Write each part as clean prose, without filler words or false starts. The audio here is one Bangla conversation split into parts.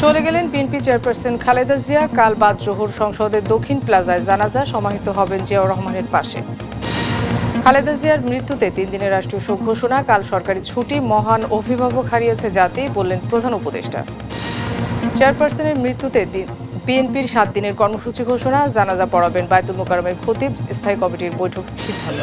চলে গেলেন বিএনপি চেয়ারপারসন খালেদা জিয়া। কাল বাদ জোহর সংসদের দক্ষিণ প্লাজায় জানাজা সমাহিত হবেন জিয়াউর রহমানের পাশে। খালেদা জিয়ার মৃত্যুতে 3 দিনের রাষ্ট্রীয় শোক ঘোষণা। কাল সরকারি ছুটি, মহান অভিভাবক হারিয়েছে জাতি, বললেন প্রধান উপদেষ্টা। চেয়ারপারসনের মৃত্যুতে বিএনপির 7 দিনের কর্মসূচি ঘোষণা। জানাজা পড়াবেন বায়তুল মোকাররমের খতিব। স্থায়ী কমিটির বৈঠক সিদ্ধান্ত।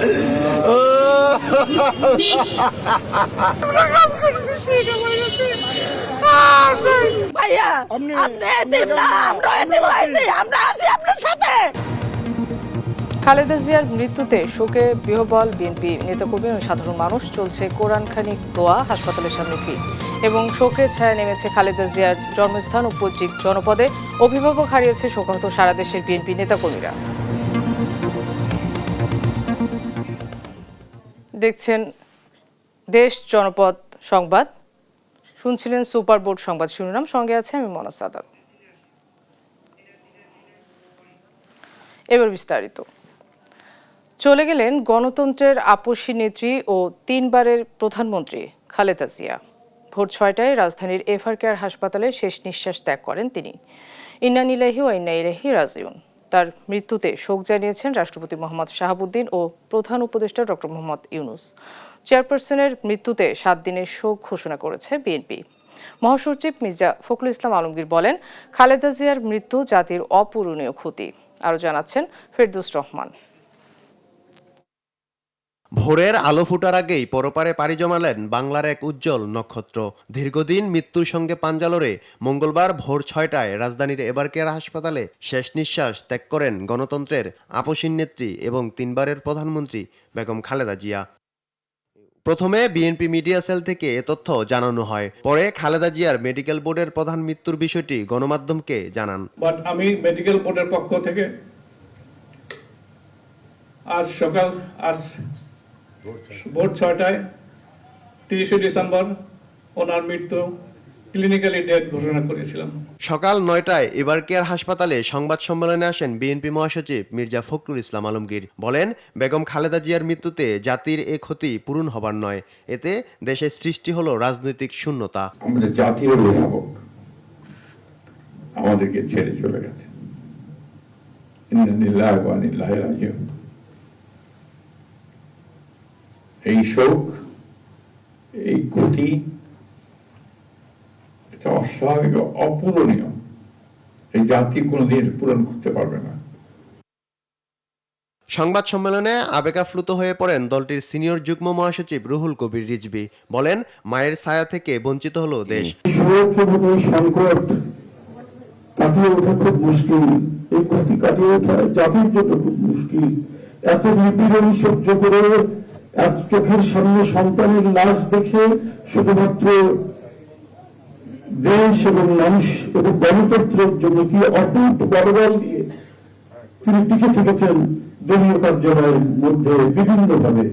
খালেদা জিয়ার মৃত্যুতে শোকে বিহ্বল বিএনপি নেতাকর্মী ও সাধারণ মানুষ। চলছে কোরআন খানিক দোয়া, হাসপাতালের সামনে ভিড় এবং শোকের ছায়া নেমেছে খালেদা জিয়ার জন্মস্থান ও পৈতৃক জনপদে। অভিভাবক হারিয়েছে শোকাহত সারা দেশের বিএনপি নেতাকর্মীরা। দেখছেন দেশ জনপদ সংবাদ, শুনছিলেন সুপার বোর্ড সংবাদ শিরোনাম। সঙ্গে আছে আমি মনা সাদাত। এবার বিস্তারিত। চলে গেলেন গণতন্ত্রের আপসী নেত্রী ও 3 বারের প্রধানমন্ত্রী খালেদা জিয়া। ভোর 6টায় রাজধানীর এভার কেয়ার হাসপাতালে শেষ নিঃশ্বাস ত্যাগ করেন তিনি। ইন্না লিল্লাহি ওয়া ইন্না ইলাইহি রাজিউন। তার মৃত্যুতে শোক জানিয়েছেন রাষ্ট্রপতি মোহাম্মদ শাহাবুদ্দিন ও প্রধান উপদেষ্টা ডক্টর মোহাম্মদ ইউনুস। চেয়ারপারসনের মৃত্যুতে 7 দিনের শোক ঘোষণা করেছে বিএনপি। মহাসচিব মির্জা ফখরুল ইসলাম আলমগীর বলেন, খালেদা জিয়ার মৃত্যু জাতির অপূরণীয় ক্ষতি। আরও জানাচ্ছেন ফেরদৌস রহমান। ভোরের আলো ফোটার আগেই পরপারে পাড়ি জমালেন বাংলার এক উজ্জ্বল নক্ষত্র। দীর্ঘদিন মৃত্যুর সঙ্গে পাঞ্জা লড়ে মঙ্গলবার ভোর 6টায় রাজধানীর এভারকেয়ার হাসপাতালে শেষ নিঃশ্বাস ত্যাগ করেন গণতন্ত্রের আপসীন নেত্রী এবং 3 বারের প্রধানমন্ত্রী বেগম খালেদা জিয়া। প্রথমে বিএনপি মিডিয়া সেল থেকে এ তথ্য জানানো হয়, পরে খালেদা জিয়ার মেডিকেল বোর্ডের প্রধান মৃত্যুর বিষয়টি গণমাধ্যমকে জানান। আমি মেডিকেল বোর্ডের পক্ষ থেকে আজ ভোর 6টায় 30 ডিসেম্বর ওনার মৃত্যু ক্লিনিক্যালি ডেথ ঘোষণা করেছিলাম। সকাল 9টায় এভারকেয়ার হাসপাতালে সংবাদ সম্মেলনে আসেন বিএনপি মহাসচিব মির্জা ফখরুল ইসলাম আলমগীর। বলেন, বেগম খালেদা জিয়ার মৃত্যুতে জাতির এ ক্ষতি পূরণ হবার নয়, এতে দেশের সৃষ্টি হলো রাজনৈতিক শূন্যতা। আমাদের জাতীয় অভিভাবক আমাদেরকে ছেড়ে চলে গেছে। ইন্না লিল্লাহি ওয়া ইন্না ইলাইহি রাজিউন। এই শোক, এই ক্ষতি, এটা অস্বাভাবিক, অপূরণীয়। এই জাতি কোনোদিন পূরণ করতে পারবে না। সংবাদ সম্মেলনে আবেগাপ্লুত হয়ে পড়েন দলটির সিনিয়র যুগ্ম মহাসচিব রুহুল কবির রিজভী। বলেন, মায়ের ছায়া থেকে বঞ্চিত হলো দেশ। সংকট কাটিয়ে ওঠা খুব মুশকিল, এই ক্ষতি কাটিয়ে ওঠা জাতির জন্য খুব মুশকিল। এত নিপীড়ন সহ্য করে এক চোখের সামনে সন্তানের লাশ দেখে শুধুমাত্র দেশ এবং মানুষ এবং গণতন্ত্রের জন্য কি অটুট বড়বল দিয়ে তিনি টিকে থেকেছেন দলীয় কার্যালয়ের মধ্যে বিভিন্নভাবে।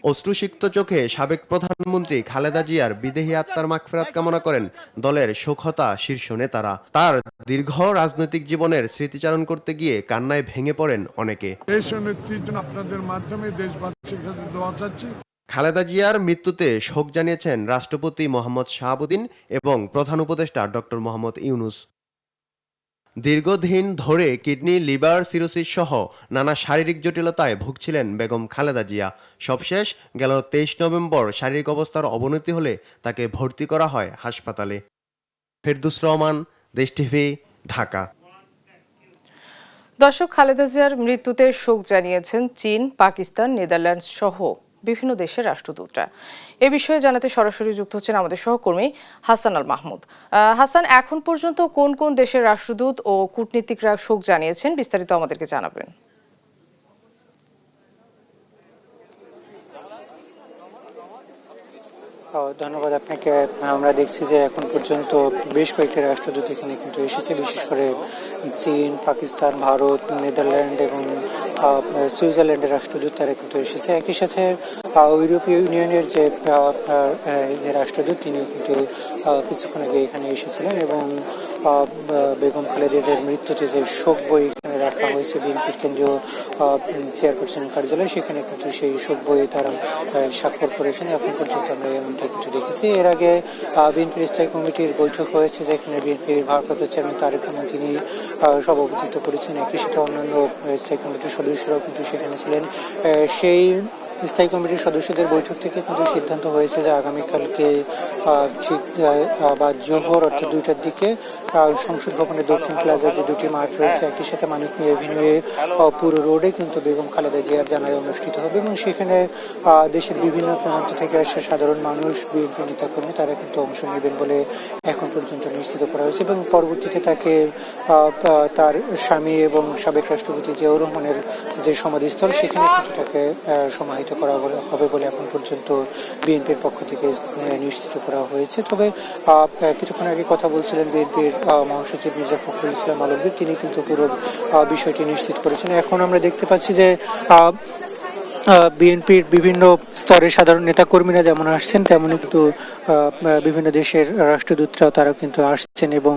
অশ্রুসিক্ত চোখে সাবেক প্রধানমন্ত্রী খালেদা জিয়ার বিদেহী আত্মার মাগফিরাত কামনা করেন দলের শোকহতা শীর্ষ নেতারা। তার দীর্ঘ রাজনৈতিক জীবনের স্মৃতিচারণ করতে গিয়ে কান্নায় ভেঙে পড়েন অনেকে। আপনাদের মাধ্যমে দেশবাসীর কাছে দোয়া চাচ্ছি। খালেদা জিয়ার মৃত্যুতে শোক জানিয়েছেন রাষ্ট্রপতি মোহাম্মদ শাহাবুদ্দিন এবং প্রধান উপদেষ্টা ডক্টর মোহাম্মদ ইউনুস। দীর্ঘদিন ধরে কিডনি, লিভার সিরোসিস সহ নানা শারীরিক জটিলতায় ভুগছিলেন বেগম খালেদা জিয়া। সবশেষ গেল 23 নভেম্বর শারীরিক অবস্থার অবনতি হলে তাকে ভর্তি করা হয় হাসপাতালে। ফেরদৌস রহমান, দেশ টিভি, ঢাকা। দর্শক, খালেদা জিয়ার মৃত্যুতে শোক জানিয়েছেন চীন, পাকিস্তান, নেদারল্যান্ডস সহ বিভিন্ন দেশের রাষ্ট্রদূতরা। এ বিষয়ে জানাতে সরাসরি যুক্ত হচ্ছেন আমাদের সহকর্মী হাসান আল মাহমুদ। হাসান, এখন পর্যন্ত কোন কোন দেশের রাষ্ট্রদূত ও কূটনীতিকরা শোক জানিয়েছেন, বিস্তারিত আমাদেরকে জানাবেন। ধন্যবাদ আপনাকে। আমরা দেখছি যে এখন পর্যন্ত বেশ কয়েকটি রাষ্ট্রদূত এখানে কিন্তু এসেছে, বিশেষ করে চীন, পাকিস্তান, ভারত, নেদারল্যান্ড এবং সুইজারল্যান্ডের রাষ্ট্রদূত তারা কিন্তু এসেছে। একই সাথে ইউরোপীয় ইউনিয়নের যে রাষ্ট্রদূত তিনি কিন্তু কিছুক্ষণ আগে এখানে এসেছিলেন এবং বেগম খালেদা জিয়ার মৃত্যুতে যে শোক বই রাখা হয়েছে বিএনপির কেন্দ্রীয় চেয়ারপারসনের কার্যালয়, সেখানে কিন্তু সেই শোক বইয়ে তারা স্বাক্ষর করেছেন। এখন পর্যন্ত আমরা এমনটা কিন্তু দেখেছি। এর আগে বিএনপির স্থায়ী কমিটির বৈঠক হয়েছে, যেখানে বিএনপির ভারপ্রাপ্ত চেয়ারম্যান তারেক রহমান তিনি সভাপতিত্ব করেছেন। একই সাথে অন্যান্য স্থায়ী কমিটির সদস্যরাও কিন্তু সেখানে ছিলেন। সেই স্থায়ী কমিটির সদস্যদের বৈঠক থেকে কিন্তু সিদ্ধান্ত হয়েছে যে আগামীকালকে ঠিক বা জোহর অর্থাৎ 2টার দিকে সংসদ ভবনের দক্ষিণ প্লাজার যে দুটি মাঠ রয়েছে, একই সাথে মানিক মিয়া এভিনিউয়ে পুরো রোডে কিন্তু বেগম খালেদা জিয়ার জানাজা অনুষ্ঠিত হবে এবং সেখানে দেশের বিভিন্ন প্রান্ত থেকে আসা সাধারণ মানুষ, বিএনপি নেতাকর্মী তারা কিন্তু অংশ নেবেন বলে এখন পর্যন্ত নিশ্চিত করা হয়েছে এবং পরবর্তীতে তাকে তার স্বামী এবং সাবেক রাষ্ট্রপতি জিয়াউর রহমানের যে সমাধিস্থল সেখানে কিন্তু তাকে সমাহিত করা হবে বলে এখন পর্যন্ত বিএনপির পক্ষ থেকে নিশ্চিত করা হয়েছে। তবে কিছুক্ষণ আগে কথা বলছিলেন বিএনপির মহাসচিব মির্জা ফখরুল ইসলাম আলমগীর, তিনি কিন্তু পুরো বিষয়টি নিশ্চিত করেছেন। এখন আমরা দেখতে পাচ্ছি যে বিএনপির বিভিন্ন স্তরের সাধারণ নেতাকর্মীরা যেমন আসছেন, তেমনই কিন্তু বিভিন্ন দেশের রাষ্ট্রদূতরাও তারা কিন্তু আসছেন এবং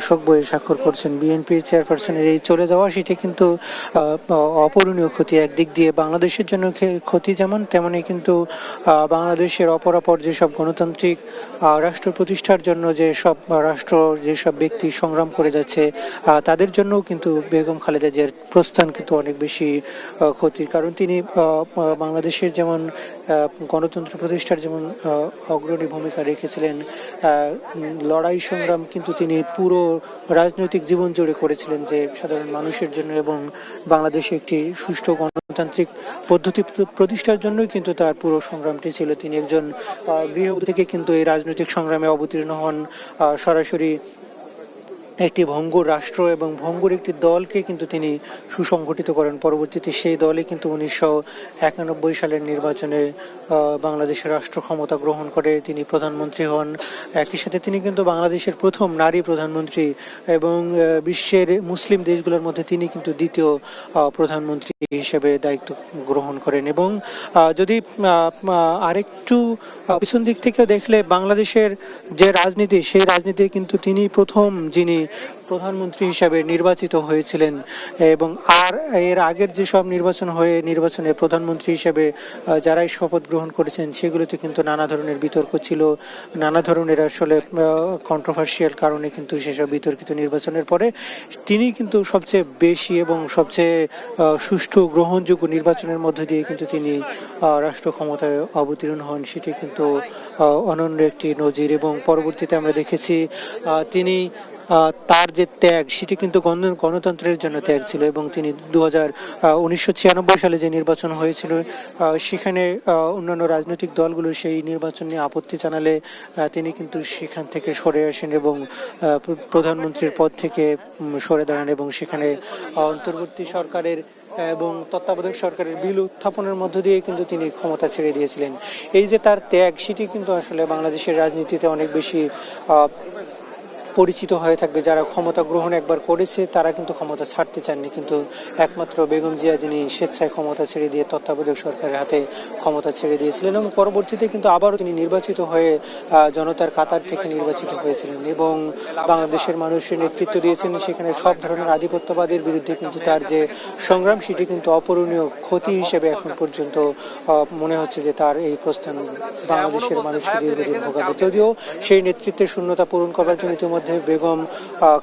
শোক বইয়ে স্বাক্ষর করছেন। বিএনপির চেয়ারপারসনের এই চলে যাওয়া সেটা কিন্তু অপূরণীয় ক্ষতি। একদিক দিয়ে বাংলাদেশের জন্য ক্ষতি যেমন, তেমনই কিন্তু বাংলাদেশের অপরাপর যেসব গণতান্ত্রিক রাষ্ট্র প্রতিষ্ঠার জন্য যেসব ব্যক্তি সংগ্রাম করে যাচ্ছে তাদের জন্যও কিন্তু বেগম খালেদা জিয়ার প্রস্থান কিন্তু অনেক বেশি ক্ষতির। কারণ তিনি বাংলাদেশের যেমন গণতন্ত্র প্রতিষ্ঠার যেমন অগ্রণী ভূমিকা রেখেছিলেন, লড়াই সংগ্রাম কিন্তু তিনি পুরো রাজনৈতিক জীবন জুড়ে করেছিলেন যে সাধারণ মানুষের জন্য এবং বাংলাদেশে একটি সুষ্ঠু গণতান্ত্রিক পদ্ধতি প্রতিষ্ঠার জন্যই কিন্তু তার পুরো সংগ্রামটি ছিল। তিনি একজন গৃহবধূ থেকে কিন্তু এই রাজনৈতিক সংগ্রামে অবতীর্ণ হন, সরাসরি একটি ভঙ্গুর রাষ্ট্র এবং ভঙ্গুর একটি দলকে কিন্তু তিনি সুসংগঠিত করেন। পরবর্তীতে সেই দলে কিন্তু 1991 সালের নির্বাচনে বাংলাদেশের রাষ্ট্র ক্ষমতা গ্রহণ করে তিনি প্রধানমন্ত্রী হন। একই সাথে তিনি কিন্তু বাংলাদেশের প্রথম নারী প্রধানমন্ত্রী এবং বিশ্বের মুসলিম দেশগুলোর মধ্যে তিনি কিন্তু দ্বিতীয় প্রধানমন্ত্রী হিসেবে দায়িত্ব গ্রহণ করেন। এবং যদি আরেকটু পিছন দিক থেকে দেখলে বাংলাদেশের যে রাজনীতি, সেই রাজনীতি কিন্তু তিনি প্রথম যিনি প্রধানমন্ত্রী হিসাবে নির্বাচিত হয়েছিলেন এবং এর আগের যেসব নির্বাচনে প্রধানমন্ত্রী হিসাবে যারাই শপথ গ্রহণ করেছেন সেগুলোতে কিন্তু নানা ধরনের বিতর্ক ছিল, নানা ধরনের আসলে কন্ট্রোভার্সিয়াল কারণে কিন্তু সেসব বিতর্কিত নির্বাচনের পরে তিনি কিন্তু সবচেয়ে বেশি এবং সবচেয়ে সুষ্ঠু গ্রহণযোগ্য নির্বাচনের মধ্য দিয়ে কিন্তু তিনি রাষ্ট্র ক্ষমতায় অবতীর্ণ হন। সেটি কিন্তু অনন্য একটি নজির এবং পরবর্তীতে আমরা দেখেছি তিনি তার যে ত্যাগ সেটি কিন্তু গণতন্ত্রের জন্য ত্যাগ ছিল এবং তিনি 1996 সালে যে নির্বাচন হয়েছিল সেখানে অন্যান্য রাজনৈতিক দলগুলো সেই নির্বাচন নিয়ে আপত্তি জানালে তিনি কিন্তু সেখান থেকে সরে আসেন এবং প্রধানমন্ত্রীর পদ থেকে সরে দাঁড়ান এবং সেখানে অন্তর্বর্তী সরকারের এবং তত্ত্বাবধায়ক সরকারের বিল উত্থাপনের মধ্য দিয়ে কিন্তু তিনি ক্ষমতা ছেড়ে দিয়েছিলেন। এই যে তার ত্যাগ সেটি কিন্তু আসলে বাংলাদেশের রাজনীতিতে অনেক বেশি পরিচিত হয়ে থাকবে। যারা ক্ষমতা গ্রহণ একবার করেছে তারা কিন্তু ক্ষমতা ছাড়তে চাননি, কিন্তু একমাত্র বেগম জিয়া যিনি স্বেচ্ছায় ক্ষমতা ছেড়ে দিয়ে তত্ত্বাবধায়ক সরকারের হাতে ক্ষমতা ছেড়ে দিয়েছিলেন এবং পরবর্তীতে কিন্তু আবারও তিনি নির্বাচিত হয়ে জনতার কাতার থেকে নির্বাচিত হয়েছিলেন এবং বাংলাদেশের মানুষের নেতৃত্ব দিয়েছেন। সেখানে সব ধরনের আধিপত্যবাদের বিরুদ্ধে কিন্তু তার যে সংগ্রাম সেটি কিন্তু অপূরণীয় ক্ষতি হিসেবে এখন পর্যন্ত মনে হচ্ছে যে তার এই প্রস্থান বাংলাদেশের মানুষকে দীর্ঘদিন ভোগাবে। যদিও সেই নেতৃত্বের শূন্যতা পূরণ করার জন্য ইতিমধ্যে বেগম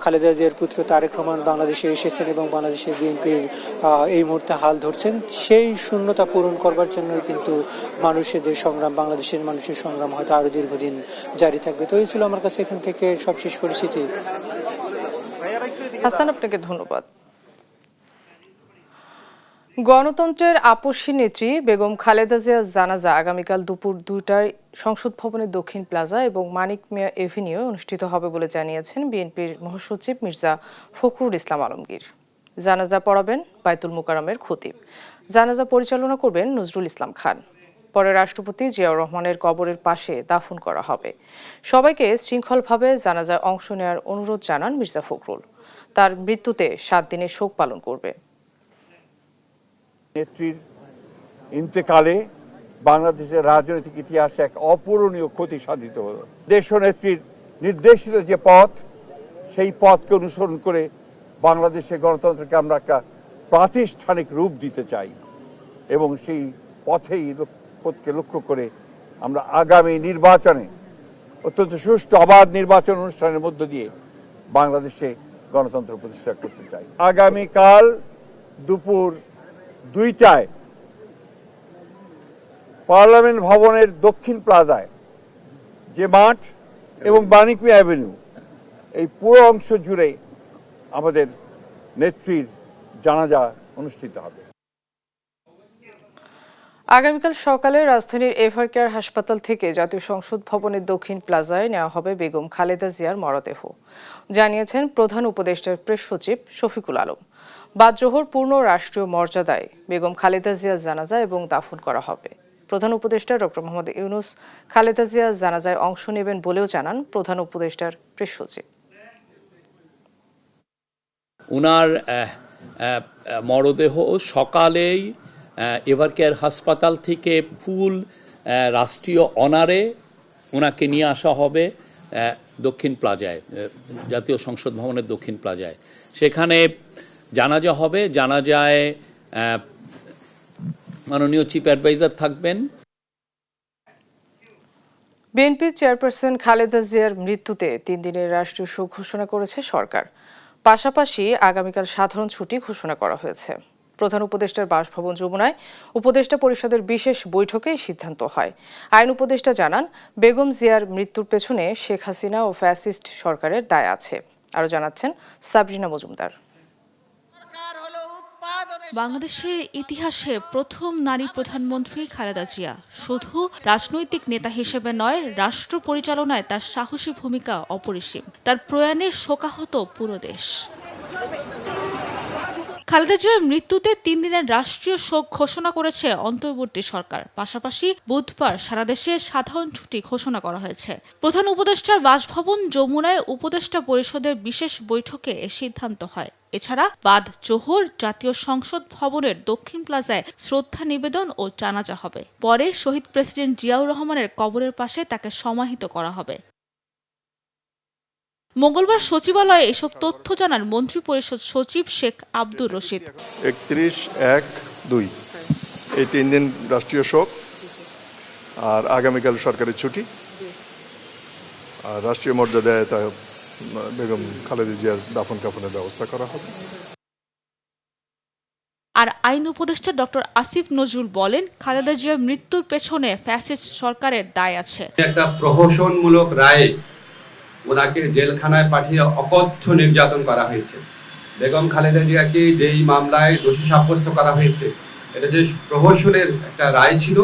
খালেদা জিয়ার পুত্র তারেক রহমান বাংলাদেশে এসেছেন এবং বাংলাদেশের বিএনপির এই মুহূর্তে হাল ধরছেন। সেই শূন্যতা পূরণ করবার জন্যই কিন্তু মানুষের যে সংগ্রাম, বাংলাদেশের মানুষের সংগ্রাম হয়তো আরো দীর্ঘদিন জারি থাকবে। তো এই ছিল আমার কাছে এখান থেকে সবশেষ পরিস্থিতি। হাসান, আপনাকে ধন্যবাদ। গণতন্ত্রের আপসী নেত্রী বেগম খালেদা জিয়ার জানাজা আগামীকাল দুপুর 2টায় সংসদ ভবনের দক্ষিণ প্লাজা এবং মানিক মিয়া এভিনিউ অনুষ্ঠিত হবে বলে জানিয়েছেন বিএনপির মহাসচিব মির্জা ফখরুল ইসলাম আলমগীর। জানাজা পড়াবেন বায়তুল মোকাররমের খতিব। জানাজা পরিচালনা করবেন নজরুল ইসলাম খান। পরে রাষ্ট্রপতি জিয়াউর রহমানের কবরের পাশে দাফন করা হবে। সবাইকে শৃঙ্খলভাবে জানাজায় অংশ নেওয়ার অনুরোধ জানান মির্জা ফখরুল। তার মৃত্যুতে 7 দিনের শোক পালন করবে। নেত্রীর ইন্তেকালে বাংলাদেশের রাজনৈতিক ইতিহাসে এক অপূরণীয় ক্ষতি সাধিত হল। দেশনেত্রীর নির্দেশিত যে পথ, সেই পথকে অনুসরণ করে বাংলাদেশে গণতন্ত্রকে আমরা একটা প্রাতিষ্ঠানিক রূপ দিতে চাই এবং সেই পথকে লক্ষ্য করে আমরা আগামী নির্বাচনে অত্যন্ত সুষ্ঠু অবাধ নির্বাচন অনুষ্ঠানের মধ্য দিয়ে বাংলাদেশে গণতন্ত্র প্রতিষ্ঠা করতে চাই। আগামীকাল দুপুর 2টায় পার্লামেন্ট ভবনের দক্ষিণ প্লাজায় যে মাঠ এবং বাণিজ্য অ্যাভিনিউ এই পুরো অংশ জুড়ে আমাদের নেত্রীর জানাজা অনুষ্ঠিত হবে। আগামীকাল সকালে রাজধানীর এভারকেয়ার হাসপাতাল থেকে জাতীয় সংসদ ভবনের দক্ষিণ প্লাজায় নেওয়া হবে বেগম খালেদা জিয়ার মরদেহ, জানিয়েছেন প্রধান উপদেষ্টার প্রেস সচিব শফিকুল আলম। বাদ জোহর পূর্ণ রাষ্ট্রীয় মর্যাদায় বেগম খালেদা জিয়ার জানাজা এবং দাফন করা হবে। প্রধান উপদেষ্টা ডক্টর মোহাম্মদ ইউনূস খালেদা জিয়ার জানাজায় অংশ নেবেন বলেও জানান প্রধান উপদেষ্টার প্রেস সচিব। ওনার মরদেহ সকালেই এভারকেয়ার হাসপাতাল থেকে ফুল রাষ্ট্রীয় অনারে ওনাকে নিয়ে আসা হবে দক্ষিণ প্লাজায়, জাতীয় সংসদ ভবনের দক্ষিণ প্লাজায়। সেখানে জানাজা হবে। জানাজায় মাননীয় চিফ অ্যাডভাইজার থাকবেন। বিএনপি চেয়ারপারসন খালেদা জিয়ার মৃত্যুতে 3 দিনের রাষ্ট্রীয় শোক ঘোষণা করেছে সরকার। পাশাপাশি আগামীকাল সাধারণ ছুটি ঘোষণা করা হয়েছে। প্রধান উপদেষ্টার বাসভবন যমুনায় উপদেষ্টা পরিষদের বিশেষ বৈঠকে এই সিদ্ধান্ত হয়। আইন উপদেষ্টা জানান, বেগম জিয়ার মৃত্যুর পেছনে শেখ হাসিনা ও ফ্যাসিস্ট সরকারের দায় আছে। আরও জানাচ্ছেন সাবরিনা মজুমদার। বাংলাদেশের ইতিহাসে প্রথম নারী প্রধানমন্ত্রী খালেদা জিয়া শুধু রাজনৈতিক নেতা হিসেবে নয়, রাষ্ট্র পরিচালনায় তার সাহসী ভূমিকা অপরিসীম। তার প্রয়াণে শোকাহত পুরো দেশ। খালেদা জিয়ার মৃত্যুতে 3 দিনের রাষ্ট্রীয় শোক ঘোষণা করেছে অন্তর্বর্তী সরকার। পাশাপাশি বুধবার সারা দেশে সাধারণ ছুটি ঘোষণা করা হয়েছে। প্রধান উপদেষ্টার বাসভবন যমুনায় উপদেষ্টা পরিষদের বিশেষ বৈঠকে এ সিদ্ধান্ত হয়। এছাড়া বাদ জোহর জাতীয় সংসদ ভবনের দক্ষিণ প্লাজায় শ্রদ্ধা নিবেদন ও জানাজা হবে। পরে শহীদ প্রেসিডেন্ট জিয়াউর রহমানের কবরের পাশে তাকে সমাহিত করা হবে। মঙ্গলবার সচিবালয়ে এসব তথ্য জানান মন্ত্রিপরিষদ সচিব শেখ আব্দুর রশিদ। 31-1-2 এই 3 দিন রাষ্ট্রীয় শোক, আর আগামীকাল সরকারি ছুটি, আর রাষ্ট্রীয় মর্যাদায় তা বেগম খালেদা জিয়ার দাফন কাফনের ব্যবস্থা করা হবে। আর আইন উপদেষ্টা ডক্টর আসিফ নজরুল বলেন, খালেদা জিয়ার মৃত্যুর পেছনে ফ্যাসিস্ট সরকারের দায় আছে। একটা প্রহসনমূলক রায়ে ওনাকে জেলখানায় পাঠিয়ে অকথ্য নির্যাতন করা হয়েছে। বেগম খালেদা জিয়াকে যেই মামলায় দোষী সাব্যস্ত করা হয়েছে, এটা যে প্রহসনের একটা রায় ছিল,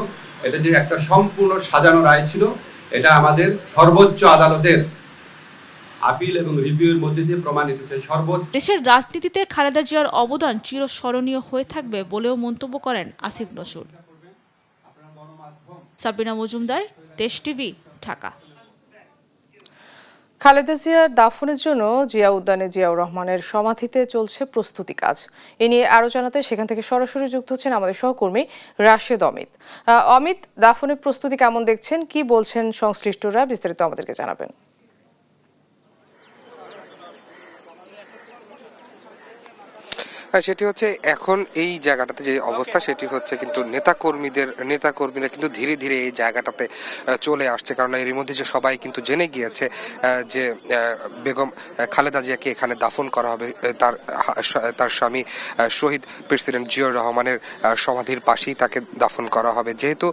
এটা যে একটা সম্পূর্ণ সাজানো রায় ছিল, এটা আমাদের সর্বোচ্চ আদালতের আপিল এবং রিভিউর মধ্যে দিয়ে প্রমাণিত হয়েছে। দেশের রাজনীতিতে খালেদা জিয়ার অবদান চিরস্মরণীয় হয়ে থাকবে বলেও মন্তব্য করেন আসিফ নজরুল। সাবরিনা মজুমদার, দেশ টিভি, ঢাকা। খালেদা জিয়ার দাফনের জন্য জিয়া উদ্যানে জিয়াউর রহমানের সমাধিতে চলছে প্রস্তুতি কাজ। এ নিয়ে আরও জানাতে সেখান থেকে সরাসরি যুক্ত হচ্ছেন আমাদের সহকর্মী রাশেদ অমিত। অমিত, দাফনের প্রস্তুতি কেমন দেখছেন, কি বলছেন সংশ্লিষ্টরা, বিস্তারিত আমাদেরকে জানাবেন। সেটি হচ্ছে এখন এই জায়গাটাতে যে অবস্থা, সেটি হচ্ছে কিন্তু নেতাকর্মীরা কিন্তু ধীরে ধীরে এই জায়গাটাতে চলে আসছে। কারণ এর মধ্যে যে সবাই কিন্তু জেনে গিয়েছে যে বেগম খালেদা জিয়াকে এখানে দাফন করা হবে তার স্বামী শহীদ প্রেসিডেন্ট জিয়াউর রহমানের সমাধির পাশেই তাকে দাফন করা হবে। যেহেতু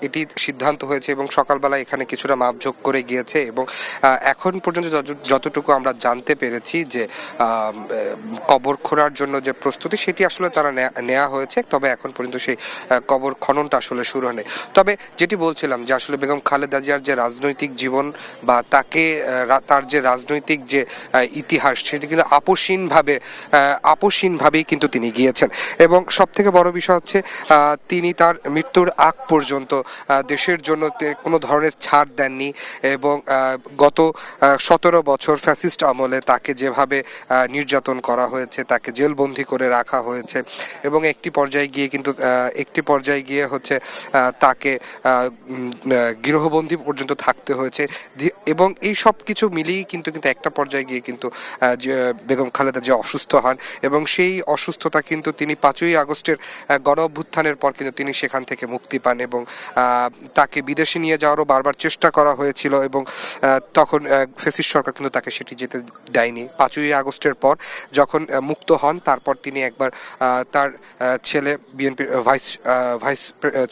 এটি সিদ্ধান্ত হয়েছে এবং সকালবেলা এখানে কিছুটা মাপঝোঁক করে গিয়েছে এবং এখন পর্যন্ত যতটুকু আমরা জানতে পেরেছি যে কবর খোঁড়ার জন্য যে প্রস্তুতি, সেটি আসলে তারা নেওয়া হয়েছে। তবে এখন পর্যন্ত সেই কবর খননটা আসলে শুরু হয়নি। তবে যেটি বলছিলাম যে আসলে বেগম খালেদা জিয়ার যে রাজনৈতিক জীবন বা তার যে রাজনৈতিক যে ইতিহাস, সেটি কিন্তু আপসহীনভাবেই কিন্তু তিনি গিয়েছেন। এবং সব থেকে বড় বিষয় হচ্ছে তিনি তার মৃত্যুর আগ পর্যন্ত দেশের জন্য কোনো ধরনের ছাড় দেননি এবং গত 17 বছর ফ্যাসিস্ট আমলে তাকে যেভাবে নির্যাতন করা হয়েছে, তাকে জেলবন্দি করে রাখা হয়েছে এবং একটি পর্যায়ে গিয়ে হচ্ছে তাকে গৃহবন্দী পর্যন্ত থাকতে হয়েছে এবং এই সব কিছু মিলিয়ে কিন্তু একটা পর্যায়ে গিয়ে কিন্তু বেগম খালেদা জিয়া অসুস্থ হন এবং সেই অসুস্থতা কিন্তু তিনি 5ই আগস্টের গণ অভ্যুত্থানের পর কিন্তু তিনি সেখান থেকে মুক্তি পান এবং তাকে বিদেশে নিয়ে যাওয়ারও বারবার চেষ্টা করা হয়েছিল এবং তখন ফ্যাসিস্ট সরকার কিন্তু তাকে সেটি যেতে দেয়নি। 5ই আগস্টের পর যখন মুক্ত হন তারপর তিনি একবার তার ছেলে বিএনপির ভাইস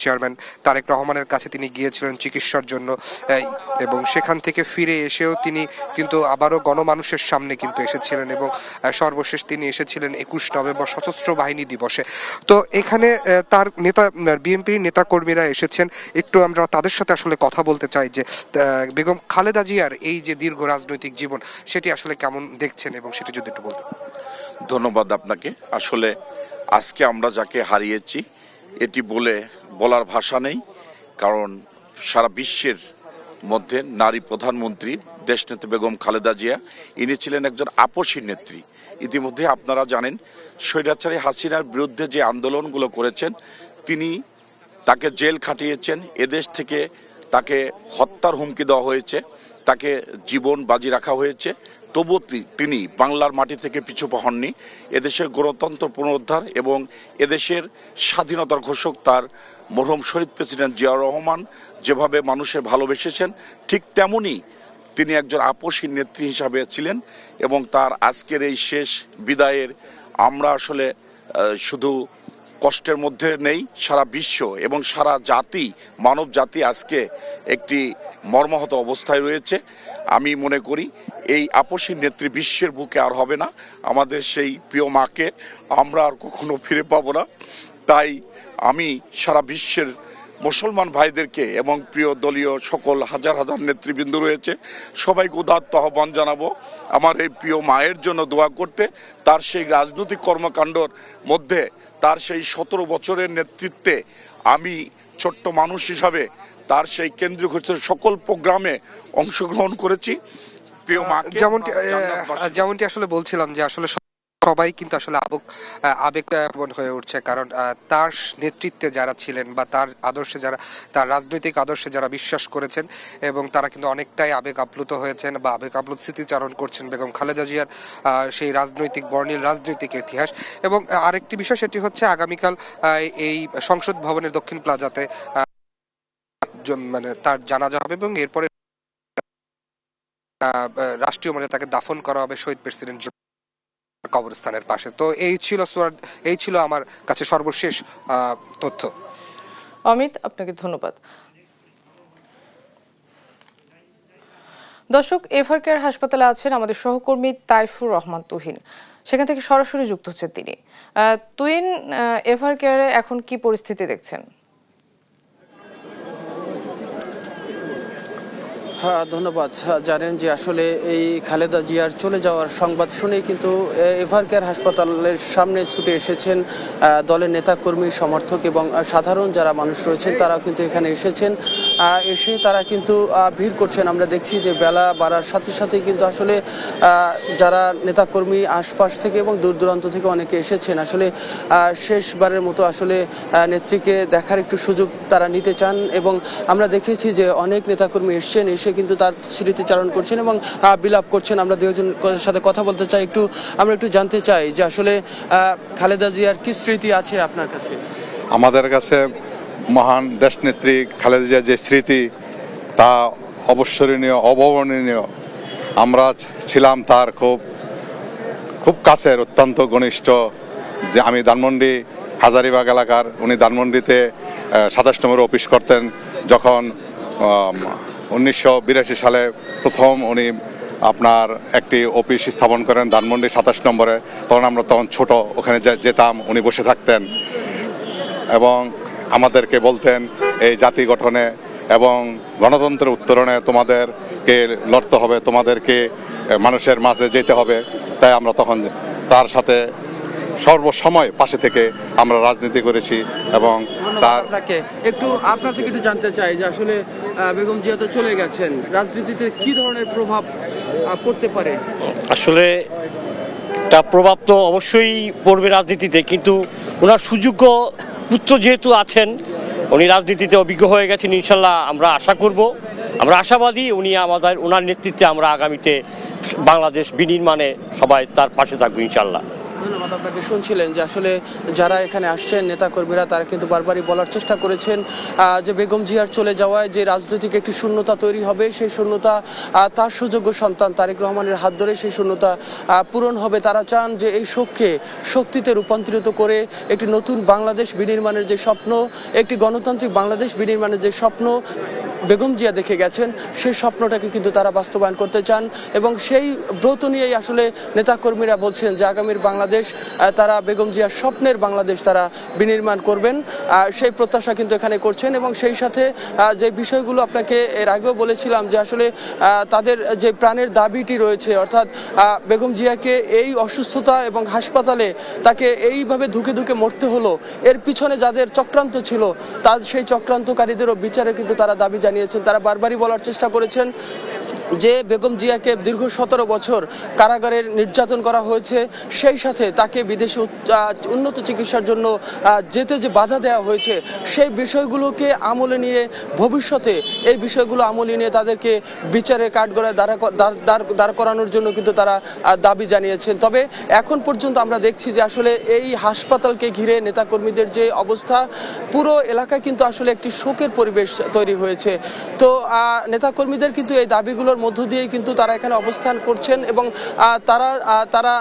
চেয়ারম্যান তারেক রহমানের কাছে তিনি গিয়েছিলেন চিকিৎসার জন্য এবং সেখান থেকে ফিরে এসেও তিনি কিন্তু আবারও গণমানুষের সামনে কিন্তু এসেছিলেন এবং সর্বশেষ তিনি এসেছিলেন 21 নভেম্বর সশস্ত্র বাহিনী দিবসে। তো এখানে তার বিএনপির নেতাকর্মীরা এসেছেন, একটু আমরা তাদের সাথে আসলে কথা বলতে চাই যে বেগম খালেদা জিয়ার এই যে দীর্ঘ রাজনৈতিক জীবন সেটি আসলে কেমন দেখছেন এবং সেটি যদি একটু বলতেন। ধন্যবাদ আপনাকে। আসলে আজকে আমরা যাকে হারিয়েছি এটি বলার ভাষা নেই, কারণ সারা বিশ্বের মধ্যে নারী প্রধানমন্ত্রী দেশনেত্রী বেগম খালেদা জিয়া ইনি ছিলেন একজন আপসী নেত্রী। ইতিমধ্যে আপনারা জানেন স্বৈরাচারী হাসিনার বিরুদ্ধে যে আন্দোলনগুলো করেছেন তিনি তাকে জেল খাটিয়েছেন, এদেশ থেকে তাকে হত্যার হুমকি দেওয়া হয়েছে, তাকে জীবন বাজি রাখা হয়েছে, তবুও তিনি বাংলার মাটি থেকে পিছু হননি। এদেশের গণতন্ত্র পুনরুদ্ধার এবং এদেশের স্বাধীনতার ঘোষক তার মরহুম শহীদ প্রেসিডেন্ট জিয়াউর রহমান যেভাবে মানুষের ভালোবেসেছেন ঠিক তেমনি তিনি একজন আপসী নেত্রী হিসাবে ছিলেন এবং তার আজকের এই শেষ বিদায়ের আমরা আসলে শুধু কষ্টের মধ্যে নেই, সারা বিশ্ব এবং সারা জাতি মানব জাতি আজকে একটি মর্মাহত অবস্থায় রয়েছে। আমি মনে করি এই আপসী নেত্রী বিশ্বের বুকে আর হবে না। আমাদের সেই প্রিয় মাকে আমরা আর কখনো ফিরে পাবো না। তাই আমি সারা বিশ্বের মুসলমান ভাইদেরকে এবং প্রিয় দলীয় সকল হাজার হাজার নেতৃবৃন্দ রয়েছে সবাইকে উদাত্ত আহ্বান জানাবো আমার এই প্রিয় মায়ের জন্য দোয়া করতে। তার সেই রাজনৈতিক কর্মকাণ্ডর মধ্যে তার সেই 17 বছরের নেতৃত্বে আমি ছোট্ট মানুষ হিসাবে তার সেই কেন্দ্রীয় ঘোষিত সকল প্রোগ্রামে অংশগ্রহণ করেছি। প্রিয় মাকে যেমনটি আসলে বলছিলাম যে আসলে সবাই কিন্তু আসলে আবেগপ্রবণ হয়ে উঠছে, কারণ তার নেতৃত্বে যারা ছিলেন বা তার আদর্শে তার রাজনৈতিক আদর্শে যারা বিশ্বাস করেছেন এবং তারা কিন্তু অনেকটাই আবেগ আপ্লুত হয়েছেন বা আবেগ আপ্লুত স্মৃতিচারণ করছেন বেগম খালেদা জিয়ার সেই বর্ণিল রাজনৈতিক ইতিহাস। এবং আরেকটি বিষয় সেটি হচ্ছে আগামীকাল এই সংসদ ভবনের দক্ষিণ প্লাজাতে তার জানাজা হবে এবং এরপরে রাষ্ট্রীয় মর্যাদায় তাকে দাফন করা হবে শহীদ প্রেসিডেন্ট কবরস্থানের পাশে। তো এই ছিল আমার কাছে সর্বশেষ তথ্য। অমিত, আপনাকে ধন্যবাদ। দর্শক, এভার কেয়ার হাসপাতালে আছেন আমাদের সহকর্মী তাইফুর রহমান তুহিন, সেখান থেকে সরাসরি যুক্ত হচ্ছেন তিনি। তুহিন, এভার কেয়ারে এখন কি পরিস্থিতি দেখছেন? হ্যাঁ, ধন্যবাদ। জানেন যে আসলে এই খালেদা জিয়ার চলে যাওয়ার সংবাদ শুনেই কিন্তু এভার কেয়ার হাসপাতালের সামনে ছুটে এসেছেন দলের নেতাকর্মী, সমর্থক এবং সাধারণ যারা মানুষ রয়েছেন তারাও কিন্তু এখানে এসেছেন। এসে তারা কিন্তু ভিড় করছেন। আমরা দেখছি যে বেলা বাড়ার সাথে সাথে কিন্তু আসলে যারা নেতাকর্মী আশপাশ থেকে এবং দূর দূরান্ত থেকে অনেকে এসেছেন আসলে শেষবারের মতো আসলে নেত্রীকে দেখার একটু সুযোগ তারা নিতে চান এবং আমরা দেখেছি যে অনেক নেতাকর্মী এসছেন, এসে কিন্তু তার স্মৃতিচারণ করছেন এবং বিলাপ করছেন। আমরা দুজনের সাথে কথা বলতে চাই, আমরা একটু জানতে চাই যে আসলে খালেদা জিয়ার কি স্মৃতি আছে আপনার কাছে? আমাদের কাছে মহান দেশনেত্রী খালেদা জিয়ার যে স্মৃতি তা অবসরণীয়, অবর্ণনীয়। আমরা ছিলাম তার খুব কাছের, অত্যন্ত ঘনিষ্ঠ। যে আমি ধানমন্ডি হাজারিবাগ এলাকার, উনি ধানমন্ডিতে 27 নম্বরে অফিস করতেন। যখন 1982 সালে প্রথম উনি আপনার একটি অফিস স্থাপন করেন ধানমন্ডি 27 নম্বরে, তখন আমরা ছোট, ওখানে যেতাম, উনি বসে থাকতেন এবং আমাদেরকে বলতেন এই জাতি গঠনে এবং গণতন্ত্রের উত্তরণে তোমাদেরকে লড়তে হবে, তোমাদেরকে মানুষের মাঝে যেতে হবে। তাই আমরা তখন তার সাথে সর্বসময় পাশে থেকে আমরা রাজনীতি করেছি এবং তার আপনার থেকে একটু জানতে চাই যে আসলে বেগম জিয়া তো চলে গেছেন, রাজনীতিতে কি ধরনের প্রভাব পড়তে পারে? আসলে একটা প্রভাব তো অবশ্যই পড়বে রাজনীতিতে, কিন্তু ওনার সুযোগ্য পুত্র যেহেতু আছেন, উনি রাজনীতিতে অভিজ্ঞ হয়ে গেছেন, ইনশাল্লাহ আমরা আশা করব, আমরা আশাবাদী উনি ওনার নেতৃত্বে আমরা আগামীতে বাংলাদেশ বিনির্মাণে সবাই তার পাশে থাকবো ইনশাল্লাহ। ধন্যবাদ আপনাকে। শুনছিলেন যে আসলে যারা এখানে আসছেন নেতাকর্মীরা, তারা কিন্তু বারবারই বলার চেষ্টা করেছেন যে বেগম জিয়ার চলে যাওয়ায় যে রাজনৈতিক একটি শূন্যতা তৈরি হবে, সেই শূন্যতা তার সুযোগ্য সন্তান তারেক রহমানের হাত ধরে সেই শূন্যতা পূরণ হবে। তারা চান যে এই শোককে শক্তিতে রূপান্তরিত করে একটি নতুন বাংলাদেশ বিনির্মাণের যে স্বপ্ন, একটি গণতান্ত্রিক বাংলাদেশ বিনির্মাণের যে স্বপ্ন বেগম জিয়া দেখে গেছেন, সেই স্বপ্নটাকে কিন্তু তারা বাস্তবায়ন করতে চান এবং সেই ব্রত নিয়েই আসলে নেতাকর্মীরা বলছেন যে আগামীর বাংলাদেশ তারা বেগম জিয়ার স্বপ্নের বাংলাদেশ তারা বিনির্মাণ করবেন, সেই প্রত্যাশা কিন্তু এখানে করছেন। এবং সেই সাথে যে বিষয়গুলো আপনাকে এর আগেও বলেছিলাম যে আসলে তাদের যে প্রাণের দাবিটি রয়েছে, অর্থাৎ বেগম জিয়াকে এই অসুস্থতা এবং হাসপাতালে তাকে এইভাবে ধুকে ধুকে মরতে হলো, এর পিছনে যাদের চক্রান্ত ছিল তার সেই চক্রান্তকারীদেরও বিচারে কিন্তু তারা দাবি জানিয়েছেন। তারা বারবারই বলার চেষ্টা করেছেন যে বেগম জিয়াকে দীর্ঘ 17 বছর কারাগারের নির্যাতন করা হয়েছে, সেই সাথে তাকে বিদেশে উন্নত চিকিৎসার জন্য যেতে যে বাধা দেওয়া হয়েছে, সেই বিষয়গুলোকে আমলে নিয়ে ভবিষ্যতে এই বিষয়গুলো আমলে নিয়ে তাদেরকে বিচারের কাঠগড়ায় দাঁড় করানোর জন্য কিন্তু তারা দাবি জানিয়েছেন। তবে এখন পর্যন্ত আমরা দেখছি যে আসলে এই হাসপাতালকে ঘিরে নেতাকর্মীদের যে অবস্থা, পুরো এলাকায় কিন্তু আসলে একটি শোকের পরিবেশ তৈরি হয়েছে। তো নেতাকর্মীদের কিন্তু এই দাবিগুলোর মধ্য দিয়েই কিন্তু তারা এখানে অবস্থান করছেন এবং তারা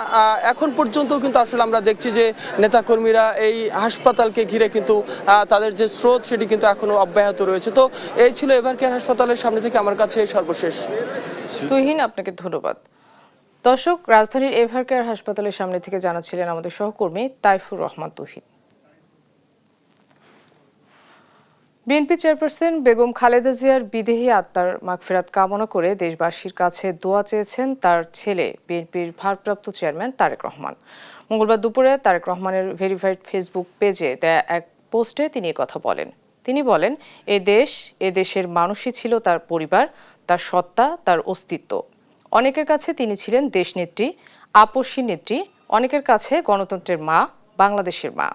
এখন পর্যন্ত কিন্তু আসলে আমরা দেখছি যে নেতাকর্মীরা এই হাসপাতালকে ঘিরে কিন্তু তাদের যে স্রোত সেটি কিন্তু এখনো অব্যাহত রয়েছে। তো এই ছিল এভারকেয়ার হাসপাতালের সামনে থেকে আমার কাছে সর্বশেষ। তুহিন, আপনাকে ধন্যবাদ। দর্শক, রাজধানীর এভারকেয়ার হাসপাতালের সামনে থেকে জানাচ্ছিলেন আমাদের সহকর্মী তাইফুর রহমান তুহিন। বিএনপি চেয়ারপারসন বেগম খালেদা জিয়ার বিদেহী আত্মার মাগফিরাত কামনা করে দেশবাসীর কাছে দোয়া চেয়েছেন তার ছেলে বিএনপির ভারপ্রাপ্ত চেয়ারম্যান তারেক রহমান। মঙ্গলবার দুপুরে তারেক রহমানের ভেরিফাইড ফেসবুক পেজে দেয়া এক পোস্টে তিনি কথা বলেন। তিনি বলেন, এ দেশের মানুষই ছিল তার পরিবার, তার সত্তা, তার অস্তিত্ব। অনেকের কাছে তিনি ছিলেন দেশনেত্রী, আপসী নেত্রী, অনেকের কাছে গণতন্ত্রের মা, বাংলাদেশের মা।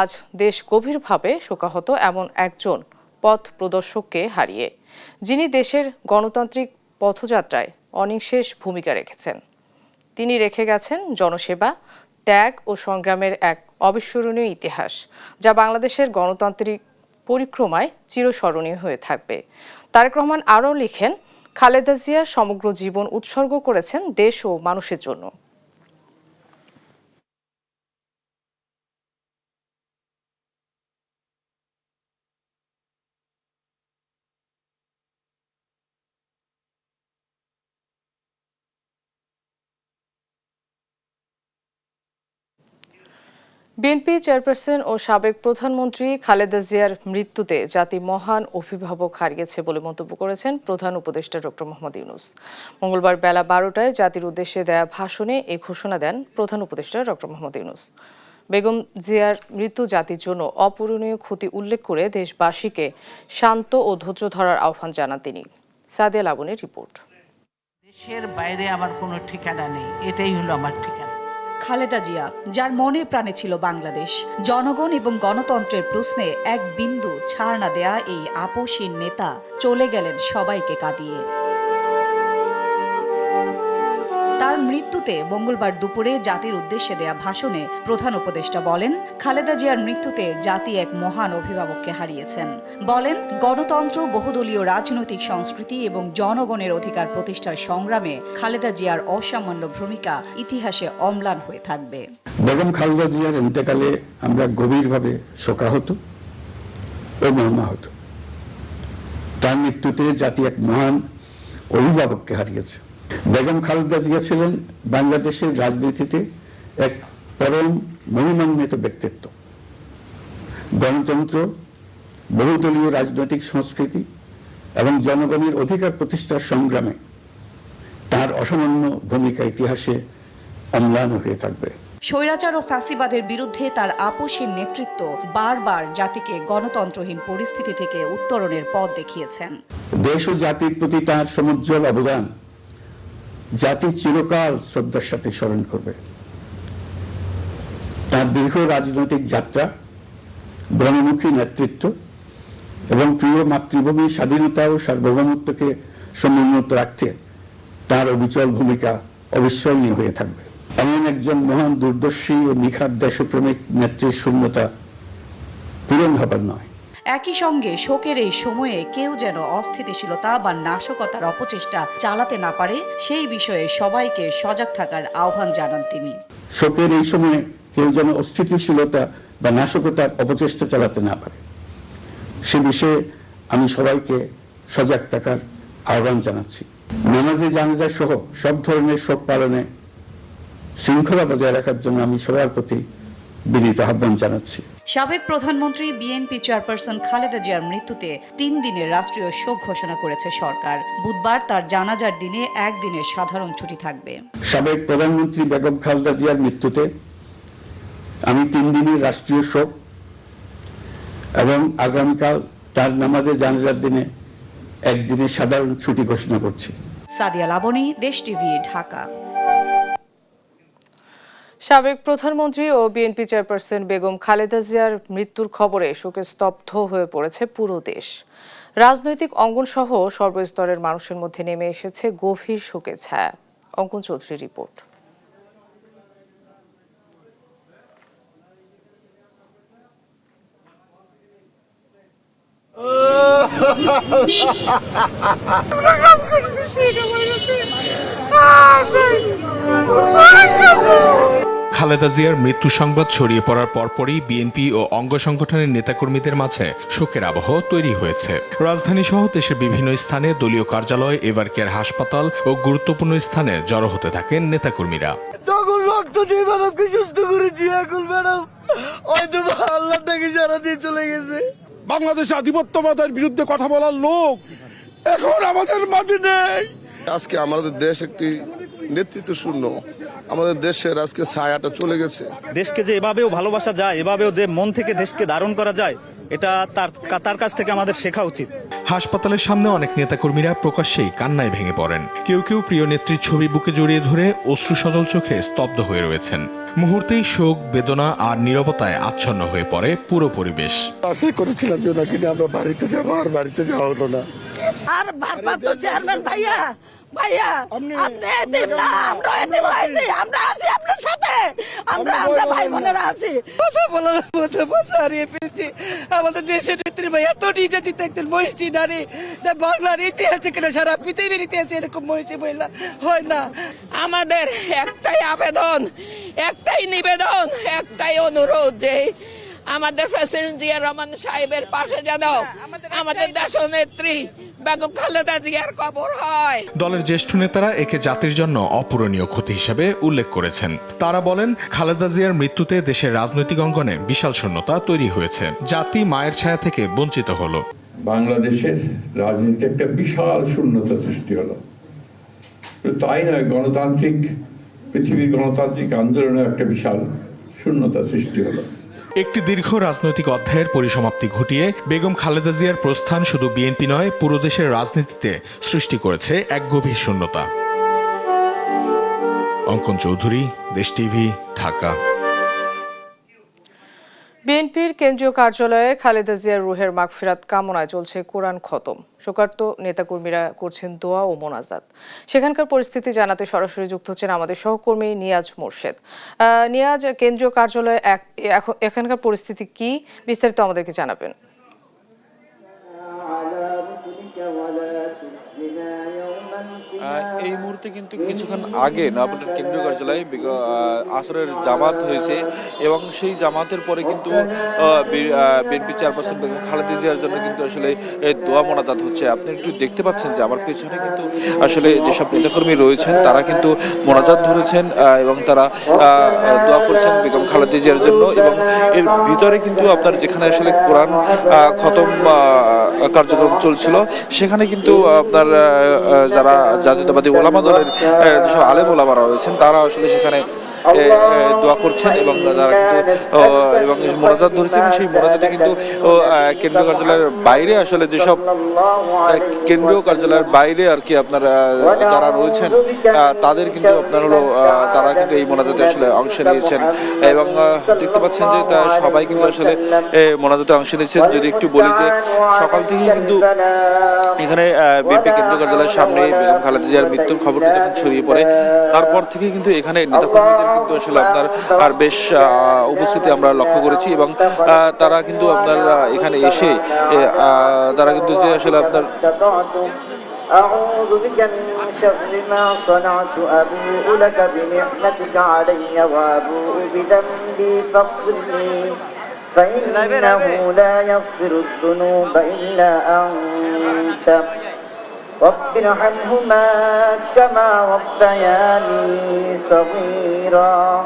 আজ দেশ গভীরভাবে শোকাহত এমন একজন পথ প্রদর্শককে হারিয়ে, যিনি দেশের গণতান্ত্রিক পথযাত্রায় অনিঃশেষ ভূমিকা রেখেছেন। তিনি রেখে গেছেন জনসেবা, ত্যাগ ও সংগ্রামের এক অবিস্মরণীয় ইতিহাস, যা বাংলাদেশের গণতান্ত্রিক পরিক্রমায় চিরস্মরণীয় হয়ে থাকবে। তারেক রহমান আরও লিখেন, খালেদা জিয়া সমগ্র জীবন উৎসর্গ করেছেন দেশ ও মানুষের জন্য। বিএনপি চেয়ারপারসন ও সাবেক প্রধানমন্ত্রী খালেদা জিয়ার মৃত্যুতে জাতি মহান অভিভাবক হারিয়েছে বলে মন্তব্য করেছেন প্রধান উপদেষ্টা ডক্টর মোহাম্মদ ইউনূস। মঙ্গলবার বেলা 12টায় জাতির উদ্দেশ্যে দেয়া ভাষণে এই ঘোষণা দেন প্রধান উপদেষ্টা ডক্টর মোহাম্মদ ইউনূস। বেগম জিয়ার মৃত্যু জাতির জন্য অপূরণীয় ক্ষতি উল্লেখ করে দেশবাসীকে শান্ত ও ধৈর্য ধরার আহ্বান জানান তিনি। সাদিয়া লাবনের রিপোর্ট। দেশের বাইরে আমার কোনো ঠিকানা নেই, এটাই হলো আমার ঠিকানা। খালেদা জিয়া, যার মনে প্রাণে ছিল বাংলাদেশ, জনগণ এবং গণতন্ত্রের প্রশ্নে এক বিন্দু ছাড় না দেয়া এই আপসীন নেতা চলে গেলেন সবাইকে কাঁদিয়ে। তার মৃত্যুতে মঙ্গলবার দুপুরে জাতির উদ্দেশ্যে দেয়া ভাষণে প্রধান উপদেষ্টা বলেন, খালেদা জিয়ার মৃত্যুতে জাতি এক মহান অভিভাবককে হারিয়েছেন। বলেন, গণতন্ত্র, বহুদলীয় রাজনৈতিক সংস্কৃতি এবং জনগণের অধিকার প্রতিষ্ঠার সংগ্রামে খালেদা জিয়ার অসামান্য ভূমিকা ইতিহাসে অম্লান হয়ে থাকবে। বেগম খালেদা জিয়ার ইন্তেকালে আমরা গভীরভাবে শোকাহত ও মর্মাহত। তার মৃত্যুতে জাতি এক মহান অভিভাবককে হারিয়েছে। বেগম খালেদা জিয়া ছিলেন বাংলাদেশের রাজনীতিতে এক পরম মহিমান্বিত ব্যক্তিত্ব। গণতন্ত্র, বহুদলীয় রাজনৈতিক সংস্কৃতি এবং জনগণের অধিকার প্রতিষ্ঠার সংগ্রামে তার অসামান্য ভূমিকা ইতিহাসে অম্লান হয়ে থাকবে। স্বৈরাচার ও ফ্যাসিবাদের বিরুদ্ধে তার আপসীন নেতৃত্ব বারবার জাতিকে গণতন্ত্রহীন পরিস্থিতি থেকে উত্তরণের পথ দেখিয়েছেন। দেশ ও জাতির প্রতি তার সমুজ্জ্বল অবদান জাতি চিরকাল শ্রদ্ধার সাথে স্মরণ করবে। তার দীর্ঘ রাজনৈতিক যাত্রা, গণমুখী নেতৃত্ব এবং প্রিয় মাতৃভূমির স্বাধীনতা ও সার্বভৌমত্বকে সমুন্নত রাখতে তার অবিচল ভূমিকা অবিস্মরণীয় হয়ে থাকবে। এমন একজন মহান দূরদর্শী ও নিখাদ দেশপ্রেমিক নেত্রীর শূন্যতা পূরণ হবার নয়। একই সঙ্গে শোকের এই সময়ে কেউ যেন অস্থিতিশীলতা বা নাশকতার অপচেষ্টা চালাতে না পারে সেই বিষয়ে সবাইকে সজাগ থাকার আহ্বান জানান তিনি। শোকের এই সময়ে কেউ যেন অস্থিতিশীলতা বা নাশকতার অপচেষ্টা চালাতে না পারে সে বিষয়ে আমি সবাইকে সজাগ থাকার আহ্বান জানাচ্ছি। নামাজে জানাজা সহ সব ধরনের শোক পালনে শৃঙ্খলা বজায় রাখার জন্য আমি সবার প্রতি বিনীত আহ্বান জানাচ্ছি। সাবেক প্রধানমন্ত্রী বিএনপি চেয়ারপারসন খালেদা জিয়ার মৃত্যুতে 3 দিনের রাষ্ট্রীয় শোক ঘোষণা করেছে সরকার। বুধবার তার জানাজার দিনে একদিনের সাধারণ ছুটি থাকবে। সাবেক প্রধানমন্ত্রী বেগম খালেদা জিয়ার মৃত্যুতে আমি 3 দিনের রাষ্ট্রীয় শোক এবং আগামীকাল তার নামাজে জানাজার দিনে একদিনের সাধারণ ছুটি ঘোষণা করছি। সাদিয়া লাবনী, দেশ টিভি, ঢাকা। সাবেক প্রধানমন্ত্রী ও বিএনপি চেয়ারপারসন বেগম খালেদা জিয়ার মৃত্যুর খবরে শোকে স্তব্ধ হয়ে পড়েছে পুরো দেশ। রাজনৈতিক অঙ্গন সহ সর্বস্তরের মানুষের মধ্যে নেমে এসেছে গভীর শোকের ছায়া। অঙ্কন চৌধুরীর রিপোর্ট। খালেদা জিয়ার মৃত্যু সংবাদ ছড়িয়ে পড়ার পরপরই বিএনপি ও অঙ্গ সংগঠনের নেতাকর্মীদের মাঝে শোকের আবহ তৈরি হয়েছে। রাজধানী সহ দেশের বিভিন্ন স্থানে দলীয় কার্যালয়, এভারকেয়ার হাসপাতাল ও গুরুত্বপূর্ণ স্থানে জড়ো হতে থাকেন নেতাকর্মীরা। তখন রক্ত দিয়ে ম্যাডামকে সুস্থ করেছি, এখন ম্যাডাম হয়তো আল্লাহ তাকে সারা দিয়ে চলে গেছে। বাংলাদেশ আধিপত্যবাদের বিরুদ্ধে কথা বলার লোক এখন আমাদের মাঝে নেই। আজকে আমাদের দেশ একটি নেতৃত্ব শূন্য, আমাদের দেশের আজকে ছায়াটা চলে গেছে। দেশকে যে এভাবেও ভালোবাসা যায়, এভাবেও যে মন থেকে দেশকে ধারণ করা যায়, এটা তার কাছ থেকে আমাদের শেখা উচিত। হাসপাতালের সামনে অনেক নেতাকর্মীরা প্রকাশ্যেই কান্নায় ভেঙে পড়েন। কেউ কেউ প্রিয় নেত্রীর ছবি বুকে জড়িয়ে ধরে অশ্রু সজল চোখে স্তব্ধ হয়ে রয়েছেন। মুহূর্তেই শোক, বেদনা আর নীরবতায় আচ্ছন্ন হয়ে পড়ে পুরো পরিবেশ। আশা করেছিলাম যে নাকি আমরা বাড়িতে যাবো, আর বাড়িতে যাওয়া হলো না। আর ভারপ্রাপ্ত চেয়ারম্যান ভাইয়া আপনি এতিম না, আমরা এতিম হয়েছি, আমরা আছি আপনার সাথে, আমরা ভাই বোনেরা আছি। কথা বলার মতো ভাষা হারিয়ে ফেলছি। আমাদের দেশের নেত্রী ভাই এত নির্যাতিত একজন মহিষী নারী, বাংলার ইতিহাসে কিনা সারা পৃথিবীর ইতিহাসে এরকম মহিষী মহিলা হয় না। আমাদের একটাই আবেদন, একটাই নিবেদন, একটাই অনুরোধ যে আমাদের প্রেসিডেন্ট জিয়া রহমান সাহেবের পাশে যেন আমাদের দেশনেত্রী বেগম খালেদা জিয়ার কবর হয়। দলের জ্যেষ্ঠ নেতারা একে জাতির জন্য অপূরণীয় ক্ষতি হিসেবে উল্লেখ করেছেন। তারা বলেন, খালেদা জিয়ার মৃত্যুতে দেশের রাজনৈতিক অঙ্গনে বিশাল শূন্যতা তৈরি হয়েছে। জাতি মায়ের ছায়া থেকে বঞ্চিত হলো। বাংলাদেশের রাজনীতিতে একটা বিশাল শূন্যতা সৃষ্টি হলো। তাই নয়, পৃথিবীর গণতান্ত্রিক আন্দোলনে একটা বিশাল শূন্যতা সৃষ্টি হলো। একটি দীর্ঘ রাজনৈতিক অধ্যায়ের পরিসমাপ্তি ঘটিয়ে বেগম খালেদা জিয়ার প্রস্থান শুধু বিএনপি নয়, পুরো দেশের রাজনীতিতে সৃষ্টি করেছে এক গভীর শূন্যতা। অঙ্কন চৌধুরী, দেশ টিভি, ঢাকা। বিএনপির কেন্দ্রীয় কার্যালয়ে খালেদা জিয়ার রুহের মাগফিরাত কামনায় চলছে কোরআন খতম। শোকার্ত নেতাকর্মীরা করছেন দোয়া ও মোনাজাত। সেখানকার পরিস্থিতি জানাতে সরাসরি যুক্ত হচ্ছেন আমাদের সহকর্মী নিয়াজ মোর্শেদ। নিয়াজ, কেন্দ্রীয় কার্যালয়ে এখানকার পরিস্থিতি কি, বিস্তারিত আমাদেরকে জানাবেন। এই মুহূর্তে কিন্তু কিছুক্ষণ আগে নয়াপল্টন কেন্দ্রীয় কার্যালয়ে আসরের জামাত হয়েছে এবং সেই জামাতের পরে কিন্তু বিএনপি চেয়ারপারসন বেগম খালেদা জিয়ার জন্য কিন্তু আসলে দোয়া মোনাজাত হচ্ছে। আপনি একটু দেখতে পাচ্ছেন যে আমার পেছনে কিন্তু আসলে যেসব নেতাকর্মী রয়েছেন তারা কিন্তু মোনাজাত ধরেছেন এবং তারা দোয়া করছেন বেগম খালেদা জিয়ার জন্য। এবং এর ভিতরে কিন্তু আপনার যেখানে আসলে কোরআন খতম কার্যক্রম চলছিল সেখানে কিন্তু আপনার যারা জাতীয়তাবাদী ওলামা দলের যেসব আলেম ওলামারা রয়েছেন তারা আসলে সেখানে দোয়া করছেন এবং তারা কিন্তু এবং মোনাজাত ধরেছেন। সেই মোনাজাতে কিন্তু কেন্দ্রীয় কার্যালয়ের বাইরে আসলে যেসব কেন্দ্রীয় কার্যালয়ের বাইরে আর কি আপনার যারা রয়েছেন তাদের কিন্তু আপনার হলো তারা কিন্তু এই মোনাজাতে আসলে অংশ নিয়েছেন এবং দেখতে পাচ্ছেন যে সবাই কিন্তু আসলে মোনাজাতে অংশ নিয়েছেন। যদি একটু বলি যে সকাল থেকেই কিন্তু এখানে বিএনপি কেন্দ্রীয় কার্যালয়ের সামনে বেগম খালেদা জিয়ার মৃত্যুর খবরটি যখন ছড়িয়ে পড়ে তারপর থেকে কিন্তু এখানে নেতাকর্মীদের কিন্তু আসলে আপনার আর বেশ উপস্থিতি আমরা লক্ষ্য করেছি এবং তারা কিন্তু আপনার এখানে এসে তারা কিন্তু যে আসলে আপনার أعوذ بك من شر ما صنعت أبوء لك بنعمتك علي وأبوء بذنبي فاغفر لي فإنه لا يغفر الذنوب إلا أنت رب ارحمهما كما ربياني صغيرا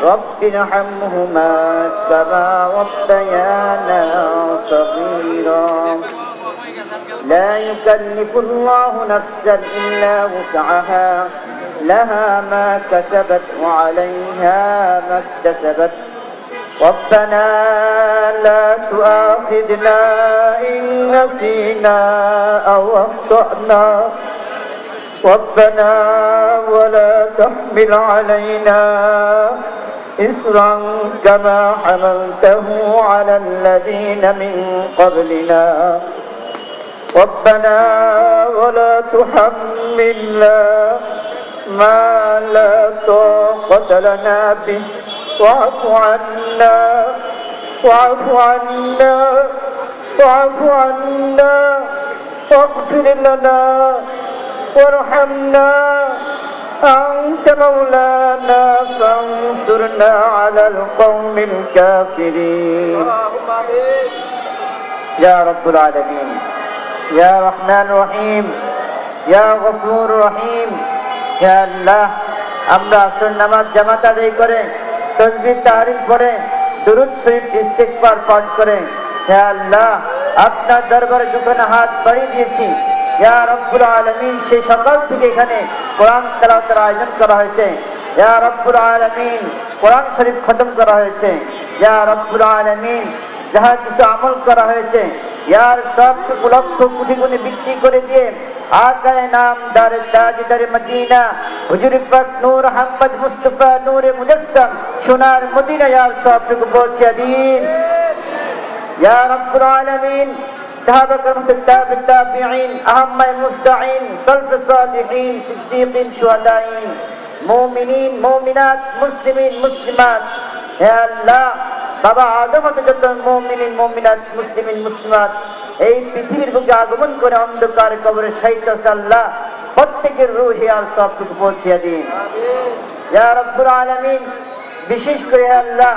رب ارحمهما كما ربيانا صغيرا لا يكلف الله نفسا إلا وسعها لها ما كسبت وعليها ما اكتسبت ربنا لا تؤاخذنا إن نسينا أو أخطأنا ربنا ولا تحمل علينا إصرا كما حملته على الذين من قبلنا ربنا ولا تحملنا ما لا طاقة لنا به واعف عنا واعف عنا واعف عنا واغفر لنا وارحمنا أنت مولانا فانصرنا على القوم الكافرين يا رب العالمين يا رحمن رحيم يا غفور رحيم يا الله আমরা আসর নামাজ জামাত আদায় করে তাসবিহ তাহলিল পড়ে দুরূদ শরীফ ইস্তিগফার পাঠ করে হে আল্লাহ আপনার দরবারে দুখানা হাত বাড়িয়ে দিয়েছি ইয়া রব্বুল আলামিন সেই সকাল থেকে এখানে কোরআন তেলাওয়াতের আয়োজন করা হয়েছে ইয়া রব্বুল আলামিন কোরআন শরীফ খতম করা হয়েছে ইয়া রব্বুল আলামিন যাহা কিছু আমল করা হয়েছে ইয়ার সব লক্ষ কোটি গুণে বৃদ্ধি করে দিয়ে আকায়ে নামদার তাজদার মদিনা হুজুর পাক নূর আহমদ মুস্তাফা নূরে মুজাসসাম সোনার মদিনা ইয়ার সবটুকু পৌঁছে দিন ইয়া রব্বুল আলামিন সাহাবা کرام তাবিঈন আহম্মায়ে মুস্তাঈন সালফ সালিহিন সিদ্দীকিন শুহাদাঈন মুমিনিন মুমিনাত মুসলিমিন মুসলিমাত হে আল্লাহ বাবা আদম হতে যত মুমিনিন মুমিনাত মুসলিমিন মুসলিমাত এই পৃথিবীর বুকে আগমন করে অন্ধকার কবরে শহীদ আল্লাহ প্রত্যেকের রূহে আর সবটুকু পৌঁছে দিন ইয়া রব্বুল আলামিন বিশেষ করে হে আল্লাহ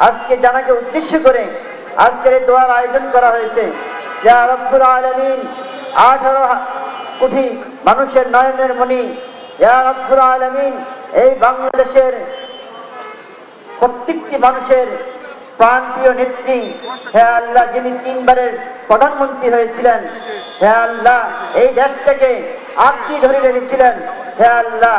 আজকে জানাকে উদ্দেশ্য করে আজকের এই দোয়ার আয়োজন করা হয়েছে ইয়া রব্বুল আলামিন 18 কোটি মানুষের নয়নের মণি ইয়া রব্বুল আলামিন এই বাংলাদেশের প্রত্যেকটি মানুষের প্রাণপ্রিয় নেত্রী হে আল্লাহ যিনি 3 বারের প্রধানমন্ত্রী হয়েছিলেন হে আল্লাহ এই দেশটাকে আঁকড়ে ধরে রেখেছিলেন হে আল্লাহ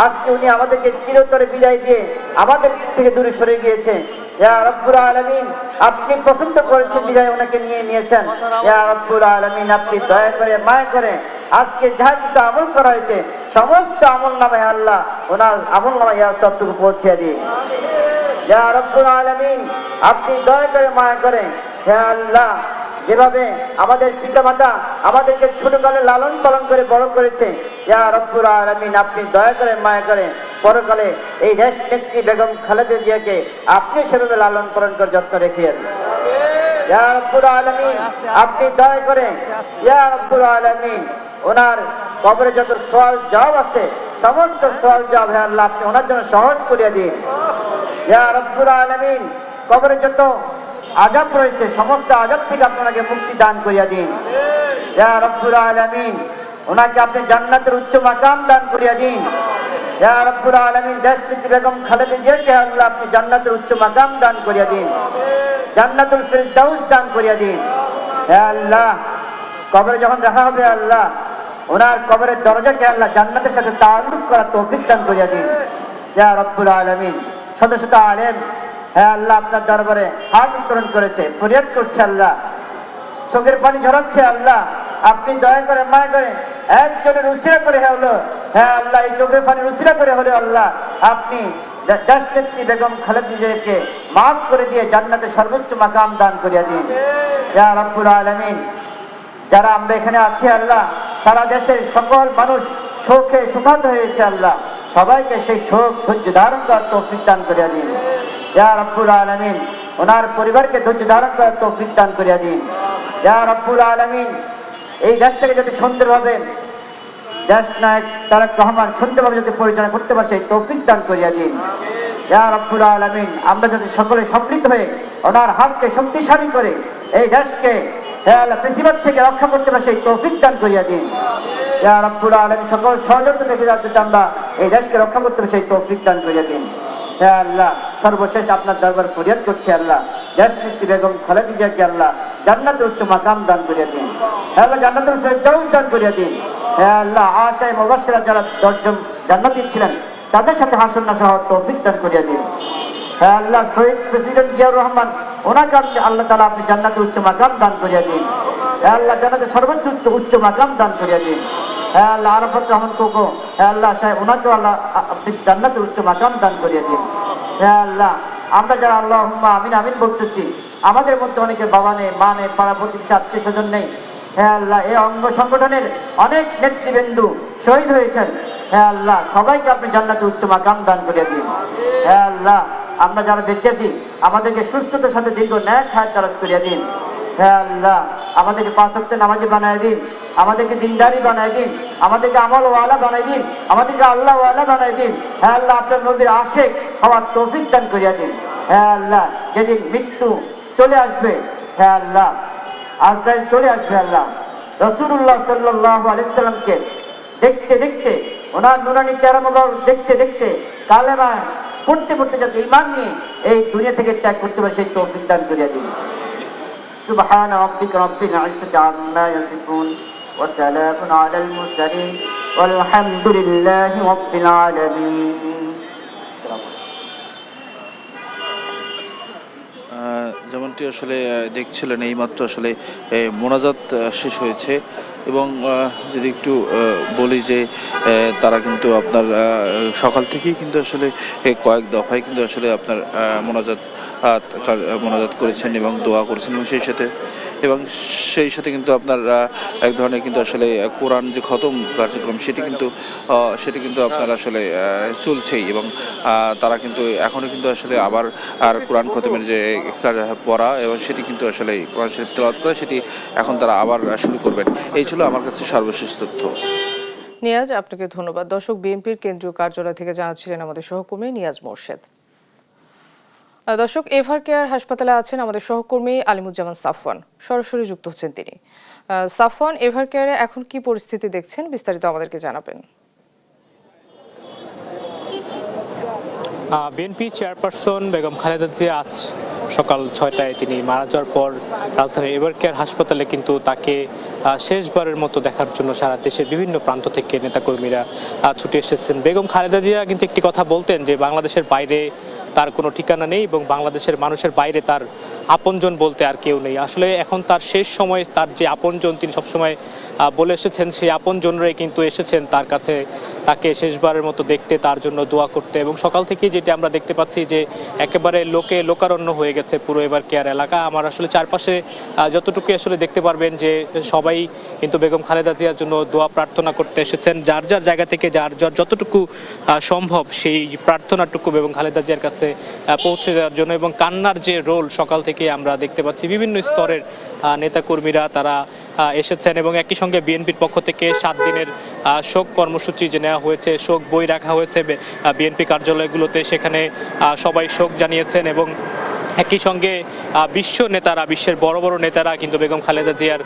আজকে উনি আমাদেরকে চিরতরে বিদায় দিয়ে আমাদের থেকে দূরে সরে গিয়েছে ইয়া রব্বুল আলামিন আপনি পছন্দ করেছেন বিদায় ওনাকে নিয়ে নিয়েছেন ইয়া রব্বুল আলামিন আপনি দয়া করে মায়া করে আজকে যাহা কিছু আমল করা হয়েছে সমস্ত আমল নামে আল্লাহ ওনার আমল নামে ইয়া সবটুকু পৌঁছে দিন ইয়া রব্বুল আলামিন আপনি দয়া করে মায়া করে হে আল্লাহ যেভাবে আমাদের পিতামাতা আমাদেরকে ছোটকালে লালন পালন করে বড় করেছে ইয়া রব্বুল আলামিন আপনি দয়া করে মায়া করে পরকালে এই দেশ নেত্রী বেগম খালেদা জিয়াকে আপনি সেভাবে লালন পালন করে যত্ন রেখেছেন ইয়া রব্বুল আলামিন আপনি দয়া করে ইয়া রব্বুল আলামিন ওনার কবরে যত সওয়াল জবাব আছে সমস্ত সওয়াল জবাব হে আল্লাহ আপনি ওনার জন্য সহজ করে দিন ইয়া রব্বুল আলামিন কবরে যত আযাব রয়েছে সমস্ত আযাব থেকে আপনাকে মুক্তি দান করিয়া দিন ইয়া রব্বুল আলামিন ওনাকে আপনি জান্নাতের উচ্চ মাকাম দান করিয়া দিন ইয়া রব্বুল আলামিন দেশনেত্রী বেগম খালেদা জিয়াকে আল্লাহ আপনি জান্নাতের উচ্চ মাকাম দান করিয়া দিন জান্নাতুল ফিরদাউস দান করিয়া দিন হে আল্লাহ কবরে যখন রাখা হবে আল্লাহ ওনার কবরের দরজাকে আল্লাহ জান্নাতের সাথে তাআল্লুক করার তৌফিক দান করিয়া দিন ইয়া রব্বুল আলামিন। শত শত আলেম হ্যাঁ আল্লাহ আপনার দরবারে হাত উত্তোলন করেছে, ফরিয়াদ করছে আল্লাহ, চোখের পানি ঝরাচ্ছে আল্লাহ, আপনি দয়া করে মায়া করে একজনের উসিলা করে হলো হ্যাঁ আল্লাহ, এই চোখের পানির উসিলা করে হলো আল্লাহ আপনি দেশনেত্রী বেগম খালেদা জিয়াকে মাফ করে দিয়ে জান্নাতে সর্বোচ্চ মাকাম দান করিয়া দিন ইয়া রব্বুল আলামিন। যারা আমরা এখানে আছি আল্লাহ, সারা দেশের সকল মানুষ শোকে সুখান্ত হয়েছে আল্লাহ, সবাইকে সেই শোক ধৈর্য ধারণ করার তৌফিক দান করিয়া দিন ইয়া রব্বুল আলামিন। ওনার পরিবারকে ধৈর্য ধারণ করার তৌফিক দান করিয়া দিন ইয়া রব্বুল আলামিন। এই দেশটাকে যদি সুন্দরভাবে দেশ নায়ক তারেক রহমান সুন্দরভাবে যদি পরিচালনা করতে পারে সেই তৌফিক দান করিয়া দিন ইয়া রব্বুল আলামিন। আমরা যদি সকলে সম্মিলিত হয়ে ওনার হাতকে শক্তিশালী করে এই দেশকে বেশিরভাগ থেকে রক্ষা করতে পারে সেই তৌফিক দান করিয়া দিন ইয়া রব্বুল আলামিন। সকল ষড়যন্ত্র থেকে যাতে আমরা এই দেশকে রক্ষা করতে পারি সেই তৌফিক দান করিয়া দিন হ্যাঁ আল্লাহ। সর্বশেষ আপনার দরবার ফরিয়াদ করছি আল্লাহ, দেশনেত্রী বেগম খালেদা জিয়াকে আল্লাহ জান্নাতের উচ্চ মাকাম দান করিয়া দিন হ্যাঁ আল্লাহ, জান্নাতুল ফেরদাউস দান করিয়া দিন হ্যাঁ আল্লাহ। আশায়ে মুবাশশিরা যারা 10 জন জান্নাতি ছিলেন তাদের সাথে হাসর নাসর হওয়ার তৌফিক দান করিয়া দিন হ্যাঁ আল্লাহ। শহীদ প্রেসিডেন্ট জিয়াউর রহমান ওনাকে আল্লাহ তাআলা আপনি জান্নাতে উচ্চ মাকাম দান করিয়া দিন হ্যাঁ আল্লাহ, জান্নাতে সর্বোচ্চ উচ্চ মাকাম দান করিয়া দিন হ্যাঁ আল্লাহ। আরাফাত রহমান কোকো হ্যাঁ আল্লাহ সাহেব ওনাকেও আল্লাহ আপনি জান্নাতে উচ্চ মাকাম দান করিয়া দিন হ্যাঁ আল্লাহ। আমরা যারা আল্লাহুম্মা আমিন আমিন বলতেছি, আমাদের মধ্যে অনেকে বাবা নেই, মা নেই, পাড়া প্রতিবেশী আত্মীয় স্বজন নেই হ্যাঁ আল্লাহ। এই অঙ্গ সংগঠনের অনেক নেতৃবৃন্দ শহীদ হয়েছেন হ্যাঁ আল্লাহ, সবাইকে আপনি জান্নাতে উচ্চ মাকাম দান করিয়া দিন হ্যাঁ আল্লাহ। আমরা যারা বেঁচে আছি আমাদেরকে সুস্থতার সাথে দীর্ঘ ন্যায় হায়াত দারাজ করিয়া দিন হ্যাঁ আল্লাহ। আমাদেরকে 5 ওয়াক্ত নামাজি বানায় দিন, আমাদেরকে দিনদারি বানায় দিন, আমাদেরকে আমল ওয়ালা বানায় দিন, আমাদেরকে আল্লাহ ওয়ালা বানায় দিন হ্যাঁ আল্লাহ। আপনার নবীর আশিক হওয়ার তৌফিক দান করিয়া দিন হ্যাঁ আল্লাহ। যেদিন মৃত্যু চলে আসবে হ্যাঁ আল্লাহ, আজরাইল চলে আসবে আল্লাহ, রাসূলুল্লাহ সাল্লাল্লাহু আলাইহি ওয়াসাল্লামকে দেখতে দেখতে, ওনার নুরানি চেহারা মোবারক দেখতে দেখতে, কালেমা পড়তে পড়তে যাতে ঈমান নিয়ে এই দুনিয়া থেকে ত্যাগ করতে পারে সেই তৌফিক দান করিয়া দিন। সুবহান রাব্বিকা রাব্বিল ইজ্জাতি আম্মা ইয়াসিফুন ওয়া সালামুন আলাল মুরসালিন ওয়ালহামদুলিল্লাহি রাব্বিল আলামিন। যেমনটি আসলে দেখছিলেন এইমাত্র আসলে মোনাজাত শেষ হয়েছে এবং যদি একটু বলি যে তারা কিন্তু আপনার সকাল থেকেই কিন্তু আসলে কয়েক দফায় কিন্তু আসলে আপনার মোনাজাত করেছেন এবং দোয়া করেছেন এবং সেই সাথে কিন্তু আপনার এক ধরনের কিন্তু আসলে কোরআন যে খতম কার্যক্রম সেটি কিন্তু আপনার আসলে চলছেই এবং তারা কিন্তু এখনও কিন্তু আসলে আবার কোরআন খতমের যে পড়া এবং সেটি কিন্তু আসলে কোরআন শরীফ তেলাওয়াত করে সেটি এখন তারা আবার শুরু করবেন। এই ছিল আমার কাছে সর্বশেষ তথ্য। নিয়াজ, আপনাকে ধন্যবাদ। দর্শক, বিএনপির কেন্দ্রীয় কার্যালয় থেকে জানাচ্ছিলেন আমাদের সহকর্মী নিয়াজ মোর্শেদ। দর্শক, এভার কেয়ার হাসপাতালে আছেন আমাদের সহকর্মী আলিমুজ্জামান সাফওয়ান, সরাসরি যুক্ত হচ্ছেন তিনি। সাফওয়ান, এভার কেয়ারে এখন কি পরিস্থিতি দেখছেন, বিস্তারিত আমাদেরকে জানাবেন। বিএনপি চেয়ারপারসন বেগম খালেদা জিয়া আজ সকাল 6টায় তিনি মারা যাওয়ার পর রাজধানীর এভার কেয়ার হাসপাতালে কিন্তু তাকে শেষবারের মতো দেখার জন্য সারা দেশের বিভিন্ন প্রান্ত থেকে নেতাকর্মীরা ছুটে এসেছেন। বেগম খালেদা জিয়া কিন্তু একটি কথা বলতেন যে বাংলাদেশের বাইরে তার কোনো ঠিকানা নেই এবং বাংলাদেশের মানুষের বাইরে তার আপনজন বলতে আর কেউ নেই। আসলে এখন তার শেষ সময় তার যে আপনজন তিনি সবসময় বলে এসেছেন, সেই আপনজনরাই কিন্তু এসেছেন তার কাছে তাকে শেষবারের মতো দেখতে, তার জন্য দোয়া করতে। এবং সকাল থেকে যেটি আমরা দেখতে পাচ্ছি যে একেবারে লোকারণ্য হয়ে গেছে পুরো এভার কেয়ার এলাকা। আমার আসলে চারপাশে যতটুকু আসলে দেখতে পারবেন যে সবাই কিন্তু বেগম খালেদা জিয়ার জন্য দোয়া প্রার্থনা করতে এসেছেন, যার যার জায়গা থেকে যার যতটুকু সম্ভব সেই প্রার্থনাটুকু বেগম খালেদা জিয়ার কাছে পৌঁছে দেওয়ার জন্য। এবং কান্নার যে রোল সকাল থেকে আমরা দেখতে পাচ্ছি, বিভিন্ন স্তরের নেতাকর্মীরা তারা এসেছেন এবং একই সঙ্গে বিএনপির পক্ষ থেকে 7 দিনের শোক কর্মসূচি যে নেওয়া হয়েছে, শোক বই রাখা হয়েছে বিএনপি কার্যালয়গুলোতে, সেখানে সবাই শোক জানিয়েছেন এবং একই সঙ্গে বিশ্ব নেতারা, বিশ্বের বড় বড় নেতারা কিন্তু বেগম খালেদা জিয়ার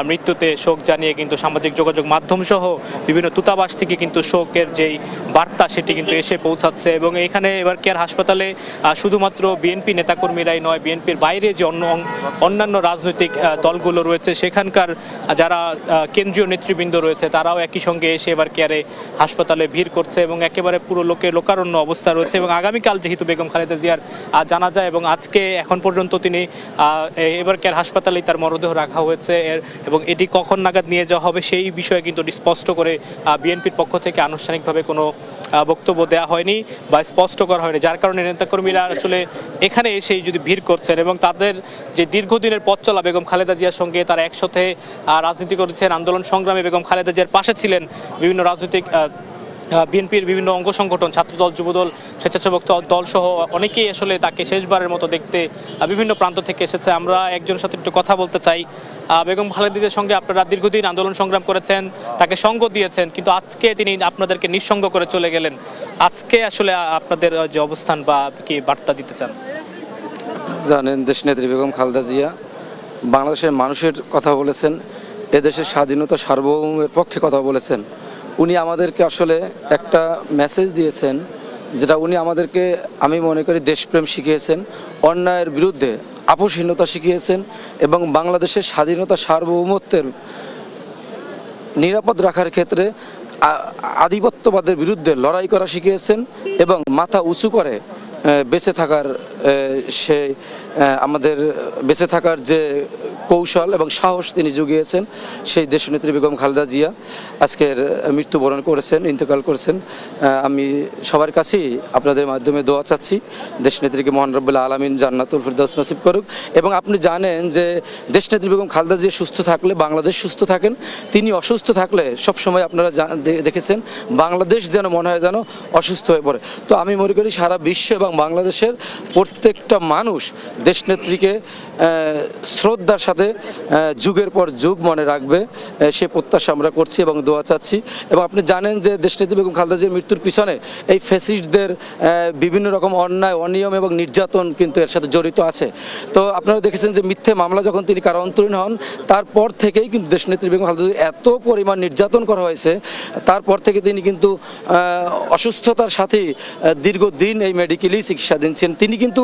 মৃত্যুতে শোক জানিয়ে কিন্তু সামাজিক যোগাযোগ মাধ্যম সহ বিভিন্ন দূতাবাস থেকে কিন্তু শোকের যেই বার্তা সেটি কিন্তু এসে পৌঁছাচ্ছে। এবং এখানে এবার কেয়ার হাসপাতালে শুধুমাত্র বিএনপি নেতাকর্মীরাই নয়, বিএনপির বাইরে যে অন্যান্য রাজনৈতিক দলগুলো রয়েছে সেখানকার যারা কেন্দ্রীয় নেতৃবৃন্দ রয়েছে তারাও একই সঙ্গে এসে এবার কেয়ারে হাসপাতালে ভিড় করছে এবং একেবারে পুরো লোকারণ্য অবস্থা রয়েছে। এবং আগামীকাল যেহেতু বেগম খালেদা জিয়ার জানাজা এবং আজকে এখন পর্যন্ত তিনি এবার কেয়ার হাসপাতালেই তার মরদেহ রাখা হয়েছে এবং এটি কখন নাগাদ নিয়ে যাওয়া হবে সেই বিষয়ে কিন্তু স্পষ্ট করে বিএনপির পক্ষ থেকে আনুষ্ঠানিকভাবে কোনো বক্তব্য দেওয়া হয়নি বা স্পষ্ট করা হয়নি, যার কারণে নেতাকর্মীরা আসলে এখানে এসে যদি ভিড় করছেন এবং তাদের যে দীর্ঘদিনের পথ চলা বেগম খালেদা জিয়ার সঙ্গে তারা একসাথে রাজনীতি করেছেন, আন্দোলন সংগ্রামে বেগম খালেদা জিয়ার পাশে ছিলেন, বিভিন্ন রাজনৈতিক বিএনপির বিভিন্ন অঙ্গ সংগঠন, ছাত্রদল, যুবদল, স্বেচ্ছাসেবক দল সহ অনেকেই আসলে তাকে শেষবারের মতো দেখতে বিভিন্ন প্রান্ত থেকে এসেছে। আমরা একজনের সাথে একটু কথা বলতে চাই। বেগম খালেদা জিয়ার সঙ্গে আপনারা দীর্ঘদিন আন্দোলন সংগ্রাম করেছেন, তাকে সঙ্গ দিয়েছেন, কিন্তু আজকে তিনি আপনাদেরকে নিঃসঙ্গ করে চলে গেলেন। আজকে আসলে আপনাদের যে অবস্থান বা কি বার্তা দিতে চান? জানেন, দেশনেত্রী বেগম খালেদা জিয়া বাংলাদেশের মানুষের কথা বলেছেন, এদেশের স্বাধীনতা সার্বভৌমের পক্ষে কথা বলেছেন। উনি আমাদেরকে আসলে একটা মেসেজ দিয়েছেন, যেটা উনি আমাদেরকে, আমি মনে করি, দেশপ্রেম শিখিয়েছেন, অন্যায়ের বিরুদ্ধে আপোষহীনতা শিখিয়েছেন এবং বাংলাদেশের স্বাধীনতা সার্বভৌমত্বের নিরাপদ রাখার ক্ষেত্রে আধিপত্যবাদের বিরুদ্ধে লড়াই করা শিখিয়েছেন এবং মাথা উঁচু করে বেঁচে থাকার আমাদের বেঁচে থাকার যে কৌশল এবং সাহস তিনি জুগিয়েছেন, সেই দেশনেত্রী বেগম খালেদা জিয়া আজকের মৃত্যুবরণ করেছেন, ইন্তেকাল করেছেন। আমি সবার কাছেই আপনাদের মাধ্যমে দোয়া চাচ্ছি, দেশনেত্রীকে মহান রব্বুল আলামিন জান্নাতুল ফিরদাউস নসিব করুক। এবং আপনি জানেন যে দেশনেত্রী বেগম খালেদা জিয়া সুস্থ থাকলে বাংলাদেশ সুস্থ থাকেন, তিনি অসুস্থ থাকলে সবসময় আপনারা দেখেছেন বাংলাদেশ যেন মনে হয় যেন অসুস্থ হয়ে পড়ে। তো আমি মনে করি সারা বিশ্ব এবং বাংলাদেশের প্রত্যেকটা মানুষ দেশনেত্রীকে শ্রদ্ধার সাথে যুগের পর যুগ মনে রাখবে, সে প্রত্যাশা আমরা করছি এবং দোয়া চাচ্ছি। এবং আপনি জানেন যে দেশনেত্রী বেগম খালেদা জিয়ার মৃত্যুর পিছনে এই ফ্যাসিস্টদের বিভিন্ন রকম অন্যায়, অনিয়ম এবং নির্যাতন কিন্তু এর সাথে জড়িত আছে। তো আপনারা দেখেছেন যে মিথ্যে মামলা যখন তিনি কারান্তরীণ হন, তারপর থেকেই কিন্তু দেশনেত্রী বেগম খালেদা জিয়া এত পরিমাণ নির্যাতন করা হয়েছে, তারপর থেকে তিনি কিন্তু অসুস্থতার সাথে দীর্ঘদিন এই মেডিকেলেই চিকিৎসাধীন ছিলেন। তিনি কিন্তু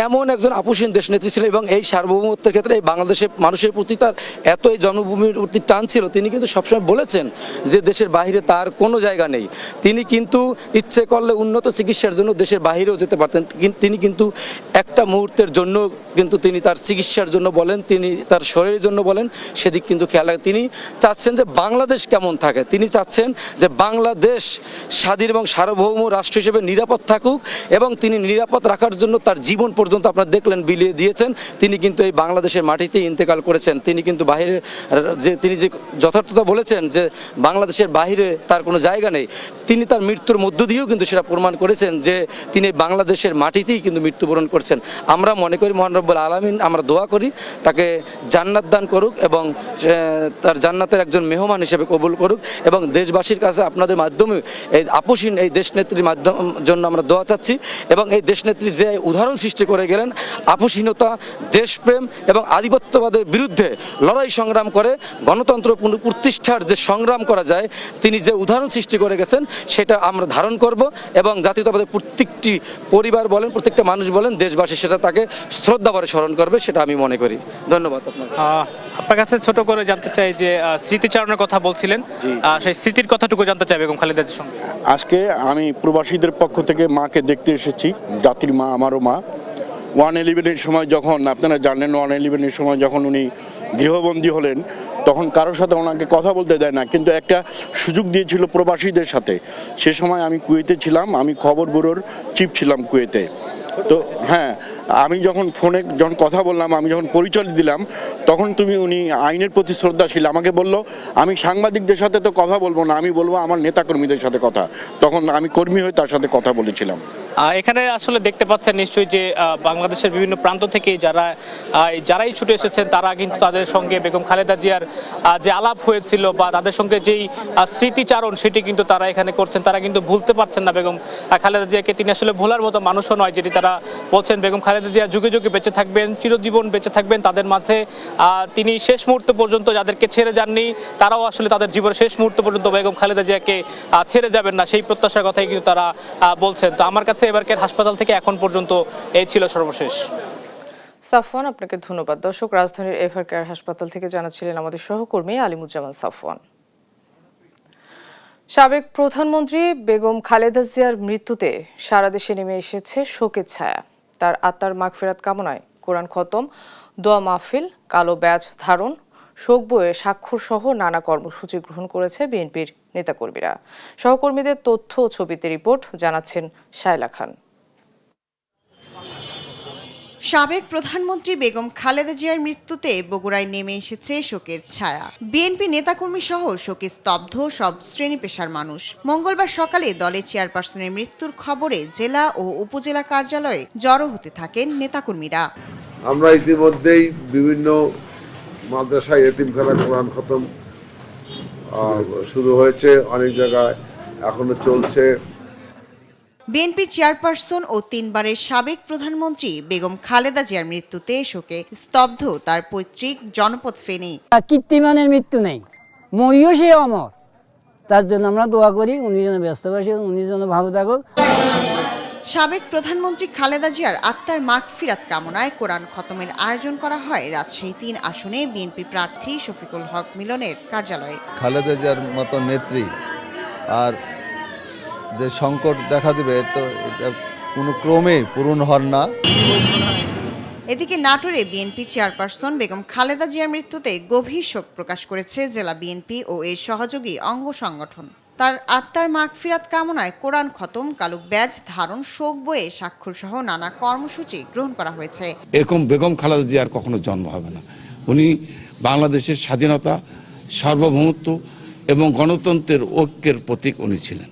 এমন একজন আপোষহীন দেশনেত্রী ছিলেন এবং এই সার্বভৌমত্বের ক্ষেত্রে এই বাংলাদেশের মানুষের প্রতি তার এত এই জন্মভূমির প্রতি টান ছিল, তিনি কিন্তু সবসময় বলেছেন যে দেশের বাইরে তার কোনো জায়গা নেই। তিনি কিন্তু ইচ্ছে করলে উন্নত চিকিৎসার জন্য দেশের বাইরেও যেতে পারতেন, তিনি কিন্তু একটা মুহূর্তের জন্য কিন্তু তিনি তার চিকিৎসার জন্য বলেন, তিনি তার শরীরের জন্য বলেন, সেদিক কিন্তু খেয়াল রাখেন। তিনি চাচ্ছেন যে বাংলাদেশ কেমন থাকে, তিনি চাচ্ছেন যে বাংলাদেশ স্বাধীন এবং সার্বভৌম রাষ্ট্র হিসেবে নিরাপদ থাকুক এবং তিনি নিরাপদ রাখার জন্য তার জীবন পর্যন্ত আপনারা দেখলেন বিলিয়ে দিয়েছেন। তিনি কিন্তু এই বাংলাদেশের মাটিতেই ইন্তেকাল করেছেন। তিনি কিন্তু বাইরে তিনি যে যথার্থতা বলেছেন যে বাংলাদেশের বাইরে তার কোনো জায়গা নেই, তিনি তার মৃত্যুর মধ্য দিয়েও কিন্তু সেটা প্রমাণ করেছেন যে তিনি বাংলাদেশের মাটিতেই কিন্তু মৃত্যুবরণ করছেন। আমরা মনে করি মহান রব্বুল আলামিন, আমরা দোয়া করি তাকে জান্নাত দান করুক এবং তার জান্নাতের একজন মেহমান হিসেবে কবুল করুক। এবং দেশবাসীর কাছে আপনাদের মাধ্যমে এই আপোষহীন এই দেশনেত্রীর জন্য আমরা দোয়া চাচ্ছি এবং এই দেশনেত্রী যে উদাহরণ সৃষ্টি করে গেলেন, আপোষহীনতা, দেশপ্রেম এবং আধিপত্যবাদের বিরুদ্ধে লড়াই সংগ্রাম করে গণতন্ত্র প্রতিষ্ঠার যে সংগ্রাম করা যায়, তিনি যে উদাহরণ সৃষ্টি করে গেছেন সেটা আমরা ধারণ করব এবং জাতীয়তাবাদের প্রত্যেকটি পরিবার বলেন, প্রত্যেকটা মানুষ বলেন, দেশবাসী সেটা তাকে শ্রদ্ধাভরে স্মরণ করবে, সেটা আমি মনে করি। ধন্যবাদ। আপনার কাছে ছোট করে জানতে চাই যে স্মৃতিচারণের কথা বলছিলেন, সেই স্মৃতির কথাটুকু জানতে চাই বেগম খালেদার সঙ্গে। আজকে আমি প্রবাসীদের পক্ষ থেকে মাকে দেখতে এসেছি, জাতির মা, আমারও মা। 1/11-এর সময় যখন, আপনারা জানেন 1/11-এর সময় যখন উনি গৃহবন্দী হলেন, তখন কারোর সাথে ওনাকে কথা বলতে দেয় না, কিন্তু একটা সুযোগ দিয়েছিল প্রবাসীদের সাথে। সে সময় আমি কুয়েতে ছিলাম, আমি খবর ব্যুরোর চিফ ছিলাম কুয়েতে। তো হ্যাঁ, আমি যখন ফোনে কথা বললাম, আমি যখন পরিচয় দিলাম, তখন উনি আইনের প্রতি শ্রদ্ধাশীল, আমাকে বলল আমি সাংবাদিকদের সাথে তো কথা বলবো না, আমি বলবো আমার নেতাকর্মীদের সাথে কথা। তখন আমি কর্মী হয়ে তার সাথে কথা বলেছিলাম। এখানে আসলে দেখতে পাচ্ছেন নিশ্চয়ই যে বাংলাদেশের বিভিন্ন প্রান্ত থেকে যারাই ছুটে এসেছেন তারা কিন্তু তাদের সঙ্গে বেগম খালেদা জিয়ার যে আলাপ হয়েছিল বা তাদের সঙ্গে যেই স্মৃতিচারণ সেটি কিন্তু তারা এখানে করছেন। তারা কিন্তু ভুলতে পারছেন না বেগম খালেদা জিয়াকে। তিনি আসলে ভোলার মতো মানুষও নয়, যেটি তারা বলছেন। বেগম খালেদা জিয়া যুগে যুগে বেঁচে থাকবেন, চিরজীবন বেঁচে থাকবেন তাদের মাঝে। তিনি শেষ মুহূর্ত পর্যন্ত যাদেরকে ছেড়ে যাননি তারাও আসলে তাদের জীবনের শেষ মুহূর্ত পর্যন্ত বেগম খালেদা জিয়াকে ছেড়ে যাবেন না, সেই প্রত্যাশার কথাই কিন্তু তারা বলছেন। তো আমার কাছে এবারকার হাসপাতাল থেকে এখন পর্যন্ত এই ছিল সর্বশেষ। সাফওয়ান, আপনাকে ধন্যবাদ। দর্শক, রাজধানীর এভারকেয়ার হাসপাতাল থেকে জানাচ্ছিলেন আমাদের সহকর্মী আলিমুজ্জামান সাফওয়ান। সাবেক প্রধানমন্ত্রী বেগম খালেদা জিয়ার মৃত্যুতে সারা দেশে নেমে এসেছে শোকের ছায়া। তার আত্মার মাগফিরাত কামনায় কোরআন খতম, দোয়া মাহফিল, কালো ব্যাজ ধারণ, শোক বয়ে স্বাক্ষর সহ নানা কর্মসূচি গ্রহণ করেছে বিএনপির নেতাকর্মীরা। সহকর্মীদের তথ্য ও ছবিতে রিপোর্ট জানাচ্ছেন শায়লা খান। সাবেক প্রধানমন্ত্রী বেগম খালেদা জিয়ার মৃত্যুতে বগুড়ায় নেমে এসেছে শোকের ছায়া। বিএনপি নেতাকর্মী সহ শোকে স্তব্ধ সব শ্রেণী পেশার মানুষ। মঙ্গলবার সকালে দলের চেয়ারপারসনের মৃত্যুর খবরে জেলা ও উপজেলা কার্যালয়ে জড়ো হতে থাকেন নেতাকর্মীরা। আমরা ইতিমধ্যেই বিভিন্ন মাদ্রাসায় এতিমখানা কোরআন খতম শুরু হয়েছে, অনেক জায়গায় এখনো চলছে। বিএনপি চেয়ারপারসন ও 3 বারের সাবেক প্রধানমন্ত্রী বেগম খালেদা জিয়ার মৃত্যুতে শোকে স্তব্ধ তার পৈতৃক জনপদ ফেনী। কীর্তিমানের মৃত্যু নেই, মইও সে অমর। তার জন্য আমরা দোয়া করি উনি যেন ব্যস্ত বসে, উনি যেন ভালো থাকুক। সাবেক প্রধানমন্ত্রী খালেদা জিয়ার আত্মার মাগফিরাত কামনায় কোরআন খতমের আয়োজন করা হয় রাজশাহী 3 আসনে বিএনপি প্রার্থী শফিকুল হক মিলনের কার্যালয়ে। খালেদা জিয়ার মতো নেত্রী আর যে সংকট দেখা দিবে, তো এটা কোনো ক্রমে পূরণ হন না। এদিকে নাটোরে বিএনপি চেয়ারপারসন বেগম খালেদা জিয়ার মৃত্যুতে গভীর শোক প্রকাশ করেছে জেলা বিএনপি ও এর সহযোগী অঙ্গ সংগঠন। তার আত্মার মাগফিরাত কামনায় কোরআন খতম, কালো ব্যাজ ধারণ, শোক বয়ে স্বাক্ষর সহ নানা কর্মসূচি গ্রহণ করা হয়েছে। এরকম বেগম খালেদা জিয়ার কখনো জন্ম হবে না। উনি বাংলাদেশের স্বাধীনতা, সার্বভৌমত্ব এবং গণতন্ত্রের ঐক্যের প্রতীক উনি ছিলেন।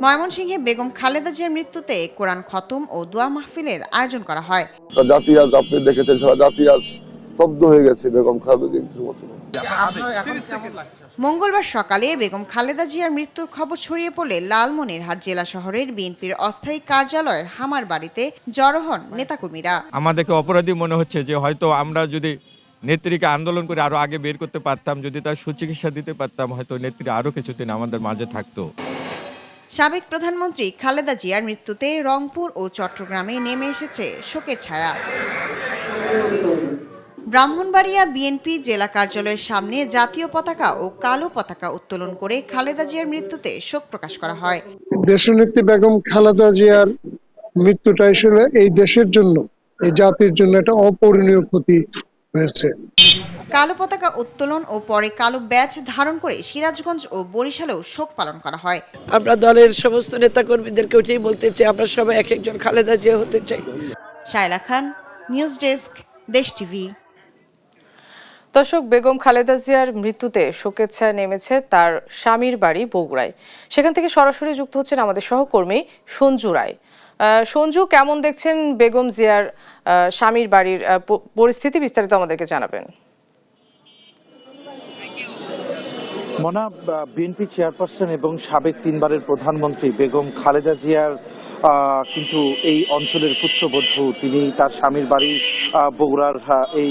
ময়মনসিংহে বেগম খালেদা জিয়ার মৃত্যুতে কোরআন খতম ও দোয়া মাহফিলের আয়োজন করা হয়। জাতি আজ আপনি দেখেছেন, সারা জাতি আজ স্তব্ধ হয়ে গেছে বেগম খালেদা জিয়ার মৃত্যুর। মঙ্গলবার সকালে বেগম খালেদা জিয়ার মৃত্যুর খবর ছড়িয়ে পড়লে লালমনিরহাট জেলা শহরের বিএনপির অস্থায়ী কার্যালয় হামার বাড়িতে জড়ো হন নেতাকর্মীরা। আমাদেরকে অপরাধী মনে হচ্ছে যে হয়তো আমরা যদি নেত্রীকে আন্দোলন করে আরো আগে বের করতে পারতাম, যদি তার সুচিকিৎসা দিতে পারতাম, হয়তো নেত্রী আরো কিছুদিন আমাদের মাঝে থাকতো। সাবেক প্রধানমন্ত্রী খালেদা জিয়ার মৃত্যুতে রংপুর ও চট্টগ্রামে নেমে এসেছে শোকের ছায়া। ব্রাহ্মণবাড়িয়া বিএনপি জেলা কার্যালয়ের সামনে জাতীয় পতাকা ও কালো পতাকা উত্তোলন করে খালেদা জিয়ার মৃত্যুতে শোক প্রকাশ করা হয়। দেশনেত্রী বেগম খালেদা জিয়ার মৃত্যুটা আসলে এই দেশের জন্য, এই জাতির জন্য একটা অপূরণীয় ক্ষতি হয়েছে। কালো পতাকা উত্তোলন ও পরে কালো ব্যাজ ধারণ করে সিরাজগঞ্জ ও বরিশালেও শোক পালন করা হয়। আমরা দলের সমস্ত নেতাকর্মীদেরকে ওইটাই বলতে চাই, আমরা সবাই এক একজন খালেদা জিয়া হতে চাই। শায়লা খান, নিউজ ডেস্ক, দেশ টিভি। দর্শক, বেগম খালেদা জিয়ার মৃত্যুতে শোকের ছায়া নেমেছে তার স্বামীর বাড়ি বগুড়ায়। সেখান থেকে সরাসরি যুক্ত হচ্ছেন আমাদের সহকর্মী সঞ্জু রায়। সঞ্জু, কেমন দেখছেন বেগম জিয়ার স্বামীর বাড়ির পরিস্থিতি, বিস্তারিত আমাদেরকে জানাবেন। মনা, বিএনপি চেয়ারপারসন এবং সাবেক 3 বারের প্রধানমন্ত্রী বেগম খালেদা জিয়ার কিন্তু এই অঞ্চলের পুত্রবধূ। তিনি তার স্বামীর বাড়ি বগুড়ার এই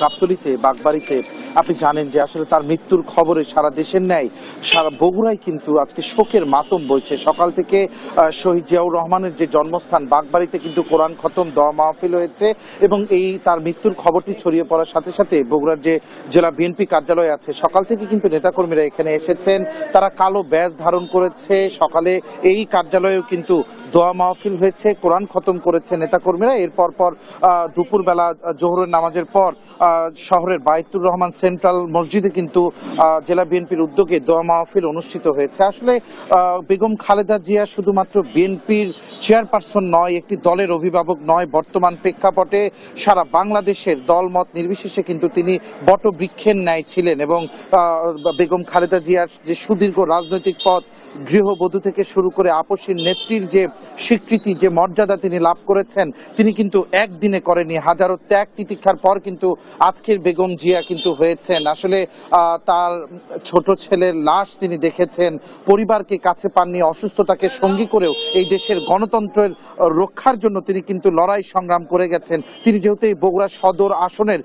গাবতলীতে, বাগবাড়িতে। আপনি জানেন যে আসলে তার মৃত্যুর খবরে সারা দেশের ন্যায় সারা বগুড়ায় কিন্তু আজকে শোকের মাতম বইছে। সকাল থেকে শহীদ জিয়াউর রহমানের যে জন্মস্থান বাগবাড়িতে কিন্তু কোরআন খতম, দোয়া মাহফিল হয়েছে এবং এই তার মৃত্যুর খবরটি ছড়িয়ে পড়ার সাথে সাথে বগুড়ার যে জেলা বিএনপি কার্যালয় আছে, সকাল থেকে কিন্তু নেতাকর্মীরা এখানে এসেছেন। তারা কালো ব্যাজ ধারণ করেছে। সকালে এই কার্যালয়েও কিন্তু দোয়া মাহফিল হয়েছে, কোরআন খতম করেছে নেতাকর্মীরা। এরপর দুপুরবেলা জোহরের নামাজের পর শহরের বায়তুর রহমান সেন্ট্রাল মসজিদে কিন্তু জেলা বিএনপির উদ্যোগে দোয়া মাহফিল অনুষ্ঠিত হয়েছে। আসলে বেগম খালেদা জিয়া শুধুমাত্র বিএনপির চেয়ারপারসন নয়, একটি দলের অভিভাবক নয়, বর্তমান প্রেক্ষাপটে সারা বাংলাদেশের দলমত নির্বিশেষে কিন্তু তিনি বটবৃক্ষের ন্যায় ছিলেন এবং বেগম খালেদা জিয়ার যে সুদীর্ঘ রাজনৈতিক পথ, গৃহবধূ থেকে শুরু করে আপসীর নেত্রীর যে স্বীকৃতি, যে মর্যাদা তিনি লাভ করেছেন, তিনি কিন্তু একদিনে করেনি। হাজারো ত্যাগ তিতিক্ষার পর কিন্তু আজকের বেগম জিয়া কিন্তু হয়েছেন। আসলে তার ছোট ছেলের লাশ তিনি দেখেছেন, পরিবারকে কাছে পাননি, অসুস্থতাকে সঙ্গী করেও এই দেশের গণতন্ত্রের রক্ষার জন্য তিনি কিন্তু লড়াই সংগ্রাম করে গেছেন। তিনি যেহেতু এই বগুড়া সদর আসনের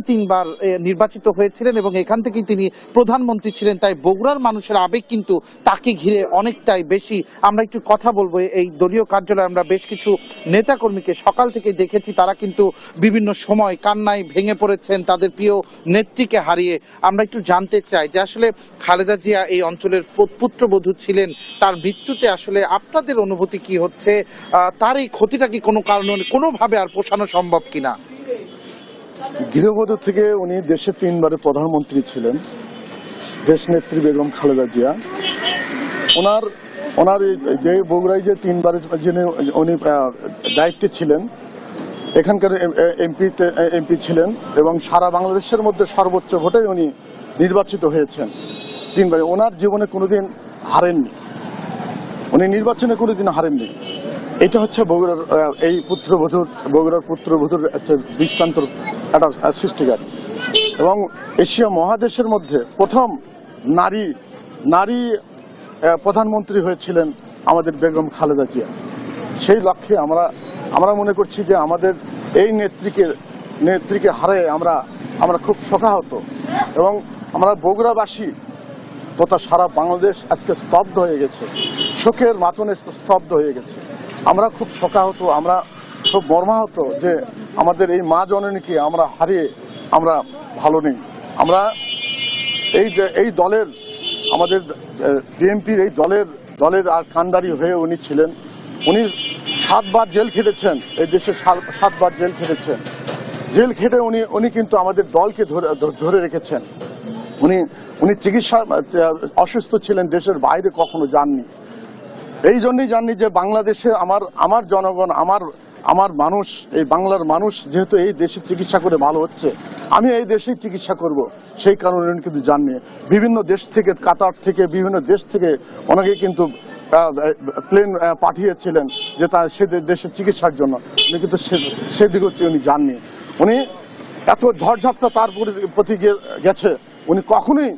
তিনবার নির্বাচিত হয়েছিলেন এবং এখান থেকেই তিনি প্রধানমন্ত্রী ছিলেন, তাই বগুড়ার মানুষের আবেগ কিন্তু তাকে ঘিরে অনেকটাই বেশি। আমরা একটু কথা বলবো এই দলীয় কার্যালয়ে। আমরা বেশ কিছু নেতাকর্মীকে সকাল থেকে দেখেছি, তারা কিন্তু বিভিন্ন সময় কান্নায় ভেঙে পড়েছেন তাদের প্রিয় নেত্রীকে হারিয়ে। আমরা একটু জানতে চাই যে আসলে খালেদা জিয়া এই অঞ্চলের পুত্রবধূ ছিলেন, তার মৃত্যুতে আসলে আপনাদের অনুভূতি কি হচ্ছে? তার এই ক্ষতিটা কি কোনো কারণে কোনোভাবে আর পোষানো সম্ভব কিনা? গৃহবধূ থেকে উনি দেশের 3 বারের প্রধানমন্ত্রী ছিলেন, দেশ নেত্রী বেগম খালেদা জিয়া। ওনার যে বগুড়ায় যে 3 বারের যিনি উনি দায়িত্বে ছিলেন, এখানকার এমপি ছিলেন এবং সারা বাংলাদেশের মধ্যে সর্বোচ্চ ভোটে উনি নির্বাচিত হয়েছেন 3 বারে। ওনার জীবনে কোনোদিন হারেননি, উনি নির্বাচনে কোনোদিন হারেননি। এটা হচ্ছে বগুড়ার এই বগুড়ার পুত্রবধূর একটা দৃষ্টান্ত, একটা সৃষ্টিকারী। এবং এশিয়া মহাদেশের মধ্যে প্রথম নারী প্রধানমন্ত্রী হয়েছিলেন আমাদের বেগম খালেদা জিয়া। সেই লক্ষ্যে আমরা মনে করছি যে আমাদের এই নেত্রীকে হারিয়ে আমরা খুব শোকাহত এবং আমরা বগুড়াবাসী তথা সারা বাংলাদেশ আজকে স্তব্ধ হয়ে গেছে, শোকের মাতনে স্তব্ধ হয়ে গেছে। আমরা খুব শোকাহত, আমরা খুব মর্মাহত যে আমাদের এই মা জননীকে আমরা হারিয়ে আমরা ভালো নেই। আমরা এই দলের, আমাদের বিএনপির এই দলের কান্ডারি হয়ে উনি ছিলেন। উনি 7 বার জেল খেটেছেন, এই দেশে 7 বার জেল খেটেছেন। জেল খেটে উনি কিন্তু আমাদের দলকে ধরে রেখেছেন। উনি চিকিৎসা অসুস্থ ছিলেন, দেশের বাইরে কখনো যাননি। এই জন্যই জাননি যে বাংলাদেশে আমার জনগণ, আমার মানুষ, এই বাংলার মানুষ যেহেতু এই দেশে চিকিৎসা করে ভালো হচ্ছে, আমি এই দেশেই চিকিৎসা করব, সেই কারণে উনি কিন্তু জাননি। বিভিন্ন দেশ থেকে, কাতার থেকে, বিভিন্ন দেশ থেকে ওনাকে কিন্তু প্লেন পাঠিয়েছিলেন যে তার সে দেশের চিকিৎসার জন্য। উনি কিন্তু সেদিকে উনি যাননি। উনি এত ঝড়ঝাপটা তার প্রতি গেছে, উনি কখনোই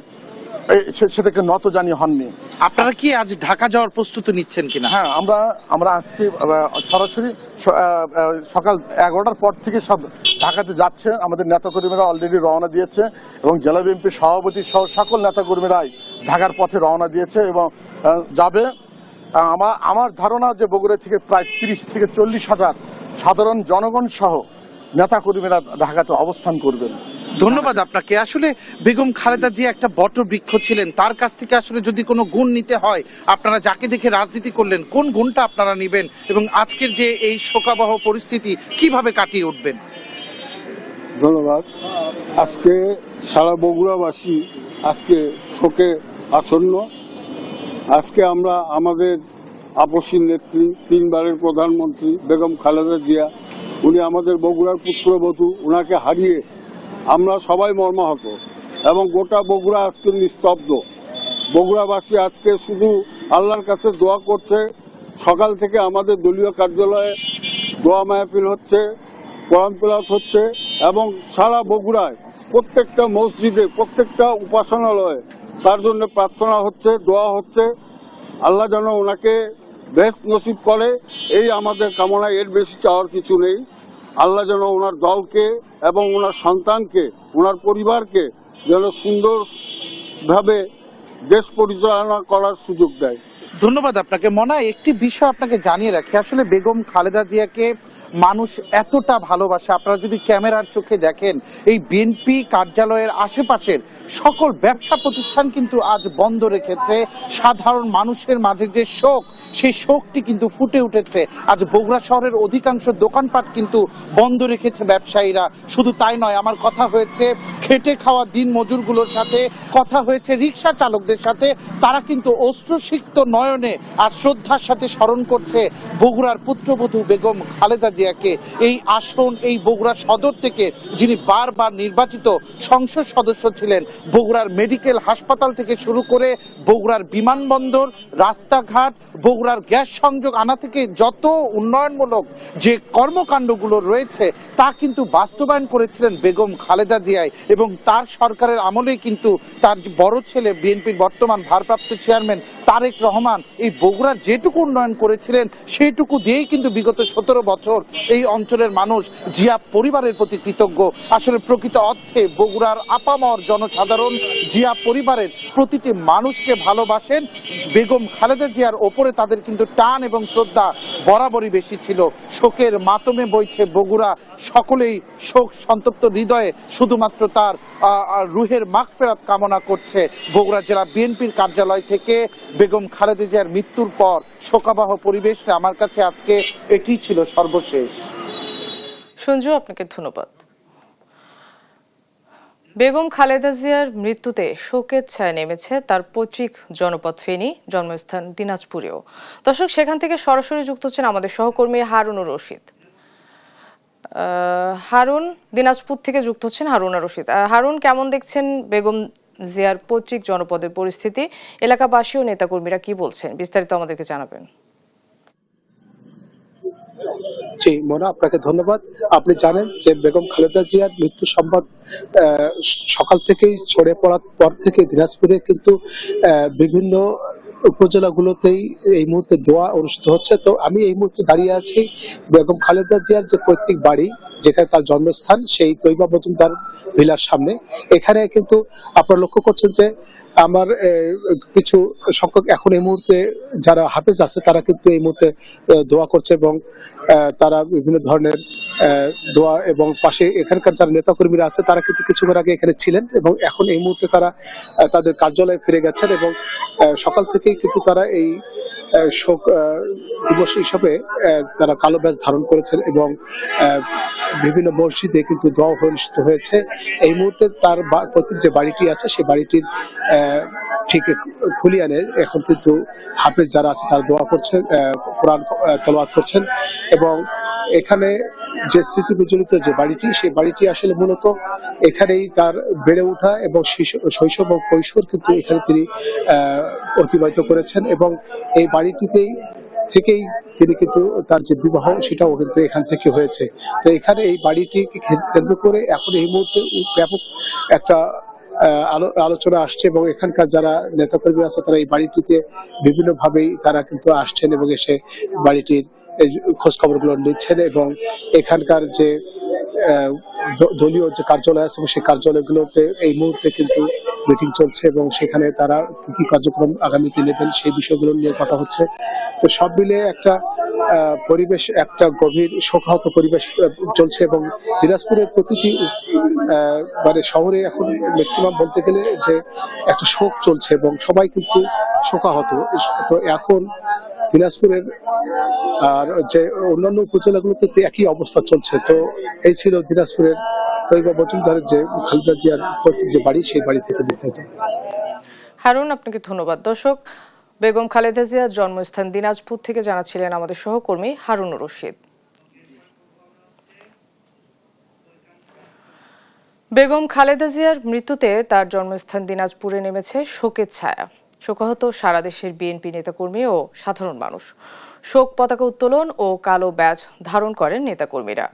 সেটাকে নতজানি হননি। আপনারা কি আজ ঢাকা যাওয়ার প্রস্তুতি নিচ্ছেন কিনা? হ্যাঁ, আমরা আজকে সরাসরি সকাল 11টার পর থেকে সব ঢাকাতে যাচ্ছে। আমাদের নেতাকর্মীরা অলরেডি রওনা দিয়েছে এবং জেলা বিএনপির সভাপতি সহ সকল নেতাকর্মীরাই ঢাকার পথে রওনা দিয়েছে এবং যাবে। আমার ধারণা যে বগুড়া থেকে প্রায় 30 থেকে 40 হাজার সাধারণ জনগণ সহ নেতাকর্মীরা ঢাকাতে অবস্থান করবেন। ধন্যবাদ আপনাকে। আসলে বেগম খালেদা জিয়া একটা বটবৃক্ষ ছিলেন, তার কাছ থেকে আসলে যদি কোনো গুণ নিতে হয়, আপনারা যাকে দেখে রাজনীতি করলেন, কোন গুণটা আপনারা নেবেন এবং আজকের যে এই শোকাবহ পরিস্থিতি কিভাবে কাটিয়ে উঠবেন? ধন্যবাদ। আজকে সারা বগুড়াবাসী আজকে শোকে আচ্ছন্ন। আজকে আমরা আমাদের আপসী নেত্রী, 3 বারের প্রধানমন্ত্রী বেগম খালেদা জিয়া, উনি আমাদের বগুড়ার পুত্রবধূ, ওনাকে হারিয়ে আমরা সবাই মর্মাহত এবং গোটা বগুড়া আজকে নিস্তব্ধ। বগুড়াবাসী আজকে শুধু আল্লাহর কাছে দোয়া করছে। সকাল থেকে আমাদের দলীয় কার্যালয়ে দোয়া মাহফিল হচ্ছে, কোরআন তেলাওয়াত হচ্ছে এবং সারা বগুড়ায় প্রত্যেকটা মসজিদে, প্রত্যেকটা উপাসনালয়ে তার জন্য প্রার্থনা হচ্ছে, দোয়া হচ্ছে। আল্লাহ যেন ওনাকে বেশ নসিব করে, এই আমাদের কামনা, এর বেশি চাওয়ার কিছু নেই। আল্লাহ যেন ওনার দলকে এবং ওনার সন্তানকে, ওনার পরিবারকে যেন সুন্দরভাবে দেশ পরিচালনা করার সুযোগ দেয়। ধন্যবাদ আপনাকে। মনে হয় একটি বিষয় আপনাকে জানিয়ে রাখি, আসলে বেগম খালেদা জিয়াকে মানুষ এতটা ভালোবাসে। আপনারা যদি ক্যামেরার চোখে দেখেন, এই বিএনপি কার্যালয়ের আশেপাশের সকল ব্যবসা প্রতিষ্ঠান কিন্তু আজ বন্ধ রেখেছে। সাধারণ মানুষের মাঝে যে শোক, সেই শোকটি কিন্তু ফুটে উঠেছে। আজ বগুড়া শহরের অধিকাংশ দোকানপাট কিন্তু বন্ধ রেখেছে ব্যবসায়ীরা। শুধু তাই নয়, আমার কথা হয়েছে খেটে খাওয়া দিন মজুরগুলোর সাথে, কথা হয়েছে রিক্সা চালকদের মুহূর্তের সাথে তারা কিন্তু অশ্রুসিক্ত নয়নে আর শ্রদ্ধার সাথে স্মরণ করছে বগুড়ার পুত্রবধূ বেগম খালেদা জিয়াকে। এই আসন, এই বগুড়া সদর থেকে যিনি বারবার নির্বাচিত সংসদ সদস্য ছিলেন, বগুড়ার মেডিকেল হাসপাতাল থেকে শুরু করে বগুড়ার বিমানবন্দর, রাস্তাঘাট, বগুড়ার গ্যাস সংযোগ আনা থেকে যত উন্নয়নমূলক যে কর্মকাণ্ডগুলো রয়েছে তা কিন্তু বাস্তবায়ন করেছিলেন বেগম খালেদা জিয়াই। এবং তার সরকারের আমলেই কিন্তু তার বড় ছেলে বিএনপির বর্তমান ভারপ্রাপ্ত চেয়ারম্যান তারেক রহমান এই বগুড়ার যেটুকু উন্নয়ন করেছিলেন সেইটুকু দিয়েই কিন্তু বিগত 17 বছর এই অঞ্চলের মানুষ জিয়া পরিবারের প্রতি কৃতজ্ঞ। আসলে প্রকৃত অর্থে বগুড়ার আপামর জনসাধারণ জিয়া পরিবারের প্রতিটি মানুষকে ভালোবাসেন। বেগম খালেদা জিয়ার ওপরে তাদের কিন্তু টান এবং শ্রদ্ধা বরাবরই বেশি ছিল। শোকের মাতমে বইছে বগুড়া, সকলেই শোক সন্তপ্ত হৃদয়ে শুধুমাত্র তার রুহের মাগফিরাত কামনা করছে। বগুড়া জেলা বিএনপির কার্যালয় থেকে বেগম খালেদা জিয়ার মৃত্যুর পর শোকাবহ পরিবেশে আমার কাছে আজকে এটি ছিল সর্বশেষ। সঞ্জু, আপনাকে ধন্যবাদ। বেগম খালেদা জিয়ার মৃত্যুতে শোকের ছায়া নেমেছে তার পৈতৃক জনপদ ফেনী, জন্মস্থান দিনাজপুরেও। দর্শক, সেখান থেকে সরাসরি যুক্ত হচ্ছেন আমাদের সহকর্মী হারুনুর রশিদ। হারুন, দিনাজপুর থেকে যুক্ত হচ্ছেন হারুনুর রশিদ। হারুন, কেমন দেখছেন বেগম জিয়ার পৈতৃক জনপদের পরিস্থিতি? এলাকাবাসী ও নেতাকর্মীরা কি বলছেন, বিস্তারিত আমাদেরকে জানাবেন। জি মোনা, আপনাকে ধন্যবাদ। আপনি জানেন যে বেগম খালেদা জিয়ার মৃত্যু সংবাদ সকাল থেকেই ছড়িয়ে পড়ার পর থেকে দিনাজপুরে কিন্তু বিভিন্ন উপজেলাগুলোতেই এই মুহূর্তে দোয়া অনুষ্ঠিত হচ্ছে। তো আমি এই মুহূর্তে দাঁড়িয়ে আছি বেগম খালেদা জিয়ার যে পৈতৃক বাড়ি, যেখানে তার জন্মস্থান, সেই তৈবা মজুমদার ভিলার সামনে। এখানে কিন্তু আপনারা লক্ষ্য করছেন যে আমার কিছু সংখ্যক এখন এই মুহূর্তে যারা হাফেজ আছে তারা কিন্তু এই মুহূর্তে দোয়া করছে এবং তারা বিভিন্ন ধরনের দোয়া, এবং পাশে এখানকার যারা নেতাকর্মীরা আছে তারা কিন্তু কিছুক্ষণ আগে এখানে ছিলেন এবং এখন এই মুহূর্তে তারা তাদের কার্যালয়ে ফিরে গেছেন। এবং সকাল থেকেই কিন্তু তারা এই শোক দিবস হিসাবে তারা কালো ব্যাজ ধারণ করেছেন এবং বিভিন্ন মসজিদে কিন্তু দোয়া অনুষ্ঠিত হয়েছে। এই মুহূর্তে তার পৈতৃক যে বাড়িটি আছে সেই বাড়িটির ঠিক খুলিয়ানে এখন কিন্তু হাফেজ যারা আছে তারা দোয়া করছেন, কোরআন তেলাওয়াত করছেন। এবং এখানে যে স্মৃতি বিজড়িত যে বাড়িটি, সেই বাড়িটি আসলে মূলত এখানেই তার বেড়ে ওঠা এবং শৈশব ও কৈশোর কিন্তু এখানে তিনি অতিবাহিত করেছেন এবং এই বাড়িটিতেই থেকেই তিনি কিন্তু তার যে বিবাহ সেটাও কিন্তু এখান থেকে হয়েছে। তো এখানে এই বাড়িটিকে কেন্দ্র করে এখন এই মুহূর্তে ব্যাপক একটা আলোচনা আসছে এবং এখানকার যারা নেতাকর্মী আছে তারা এই বাড়িটিতে বিভিন্ন ভাবেই তারা কিন্তু আসছেন এবং এসে বাড়িটির খোঁজ খবরগুলো নিচ্ছেন এবং এখানকার যে দলীয় যে কার্যালয় আছে সেই কার্যালয়গুলোতে এই মুহূর্তে কিন্তু মিটিং চলছে এবং সেখানে তারা কি কার্যক্রম আগামীতে নেবেন সেই বিষয়গুলো নিয়ে কথা হচ্ছে। তো সব মিলে একটা পরিবেশ, একটা গভীর শোকাহত পরিবেশ চলছে এবং দিনাজপুরের প্রতিটি মানে শহরে এখন ম্যাক্সিমাম বলতে গেলে যে একটা শোক চলছে এবং সবাই কিন্তু শোকাহত। তো এখন দিনাজপুরের আর যে অন্যান্য উপজেলাগুলোতে একই অবস্থা চলছে। তো এই ছিল দিনাজপুরের তৈবা মজুমদারের যে খালেদা জিয়ার পৈতৃক যে বাড়ি, সেই বাড়ি থেকে বিস্তারিত। হারুন, আপনাকে ধন্যবাদ। দর্শক, বেগম খালেদা জিয়ার জন্মস্থান দিনাজপুর থেকে জানাচ্ছিলেন আমাদের সহকর্মী হারুনুর রশিদ। বেগম খালেদা জিয়ার মৃত্যুতে তার জন্মস্থান দিনাজপুরে নেমেছে শোকের ছায়া। শোকাহত সারা দেশের বিএনপি নেতাকর্মী ও সাধারণ মানুষ। শোক পতাকা উত্তোলন ও কালো ব্যাজ ধারণ করেন নেতাকর্মীরা।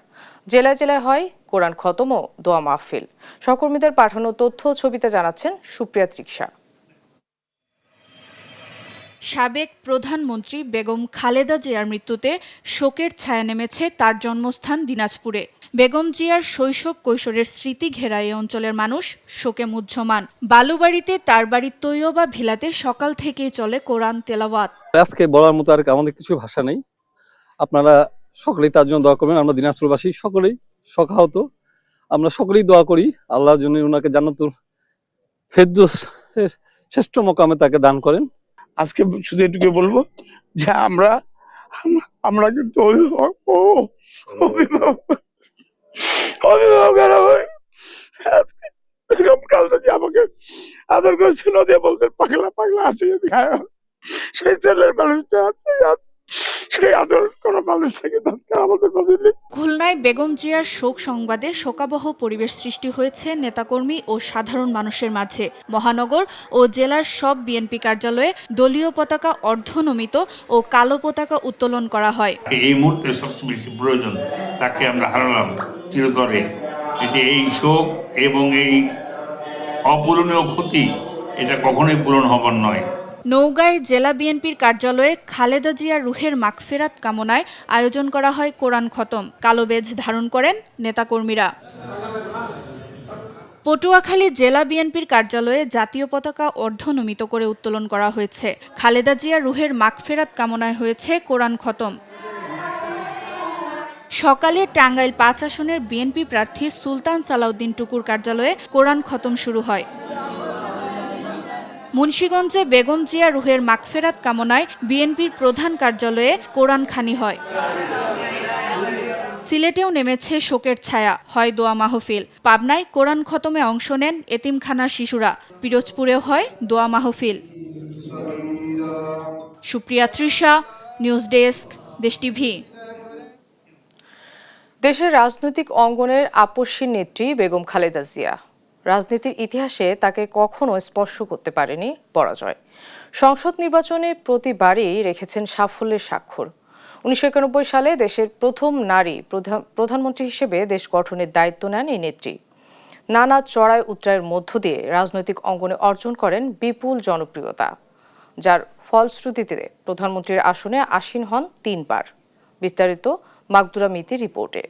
জেলায় জেলায় হয় কোরআন খতম ও দোয়া মাহফিল। সহকর্মীদের পাঠানো তথ্য ছবিতে জানাচ্ছেন সুপ্রিয়া ত্রিকসা। সাবেক প্রধানমন্ত্রী বেগম খালেদা জিয়ার মৃত্যুতে শোকের ছায়া নেমেছে তার জন্মস্থান দিনাজপুরে। বেগম জিয়ার শৈশব কৈশোরের স্মৃতি ঘেরা এই অঞ্চলের মানুষ শোকে মুহ্যমান। বালুবাড়িতে তার বাড়ির তৈয়বা ভিলাতে সকাল থেকেই চলে কোরআন তেলাওয়াত। আজকে বলার মতো আর আমাদের কিছু ভাষা নেই। আপনারা সকলেই তার জন্য দোয়া করবেন। আমরা দিনাজপুরবাসী সকলেই শোকাহত, আমরা সকলেই দোয়া করি আল্লাহর জন্য ওনাকে জান্নাতুল ফেরদৌসের শ্রেষ্ঠ মকামে তাকে দান করেন। আজকে শুধু এটুকু বলবো যে আমরা কিন্তু অভিভাবকেরা বেগম খালেদা জিয়া আমাকে আদর করে ছিল দিয়ে বলতেন, পাগলা পাগলা আছে যদি খায়। সেই ছেলের মানুষটা আছে, সেই আদর কোনো মানুষ থেকে আমাদের কাছে নেই। খুলনায় বেগম জিয়ার শোক সংবাদে শোকাবহ পরিবেশ সৃষ্টি হয়েছে নেতাকর্মী ও সাধারণ মানুষের মাঝে। মহানগর ও জেলার সব বিএনপি কার্যালয়ে দলীয় পতাকা অর্ধনমিত ও কালো পতাকা উত্তোলন করা হয়। এই মুহূর্তে সবচেয়ে বেশি প্রয়োজন, তাকে আমরা হারালাম চিরতরে। এটি এই শোক এবং এই অপূরণীয় ক্ষতি, এটা কখনোই পূরণ হবার নয়। নওগাঁয় জেলা বিএনপির কার্যালয়ে খালেদা জিয়ার রুহের মাগফিরাত কামনায় আয়োজন করা হয় কোরআন খতম। কালো বেজ ধারণ করেন নেতাকর্মীরা। পটুয়াখালী জেলা বিএনপির কার্যালয়ে জাতীয় পতাকা অর্ধনমিত করে উত্তোলন করা হয়েছে। খালেদা জিয়ার রুহের মাগফিরাত কামনায় হয়েছে কোরআন খতম। সকালে টাঙ্গাইল ৫ আসনের বিএনপি প্রার্থী সুলতান সালাউদ্দিন টুকুর কার্যালয়ে কোরআন খতম শুরু হয়। মুন্সিগঞ্জে বেগম জিয়া রুহের মাগফিরাত কামনায় বিএনপির প্রধান কার্যালয়ে কোরআন খানি হয়। সিলেটেও নেমেছে শোকের ছায়া, হয় দোয়া মাহফিল। পাবনায় কোরআন খতমে অংশ নেন এতিমখানার শিশুরা। পিরোজপুরেও হয় দোয়া মাহফিল। সুপ্রিয়া তৃষা, নিউজ ডেস্ক, দেশ টিভি। দেশের রাজনৈতিক অঙ্গনের আপসী নেত্রী বেগম খালেদা জিয়া। রাজনীতির ইতিহাসে তাকে কখনো স্পর্শ করতে পারেনি পরাজয়। সংসদ নির্বাচনে প্রতিবারই রেখেছেন সাফল্যের স্বাক্ষর। 1991 সালে দেশের প্রথম নারী প্রধানমন্ত্রী হিসেবে দেশ গঠনের দায়িত্ব নেন এই নেত্রী। নানা চড়াই উতরাইয়ের মধ্য দিয়ে রাজনৈতিক অঙ্গনে অর্জন করেন বিপুল জনপ্রিয়তা, যার ফলশ্রুতিতে প্রধানমন্ত্রীর আসনে আসীন হন 3 বার। বিস্তারিত মাকদুরা মিতির রিপোর্টে।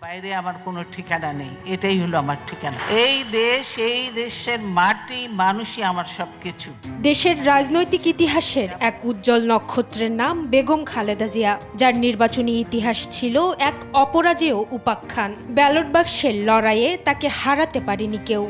বাইরে আমার কোনো ঠিকানা নেই, এটাই হলো আমার ঠিকানা। এই দেশ, এই দেশের মাটি, মানুষই আমার সবকিছু। দেশের রাজনৈতিক ইতিহাসের এক উজ্জ্বল নক্ষত্রের নাম বেগম খালেদা জিয়া, যার নির্বাচনী ইতিহাস ছিল এক অপরাজেয় উপাখ্যান। ব্যালট বাক্সের লড়াইয়ে তাকে হারাতে পারেনি কেউ।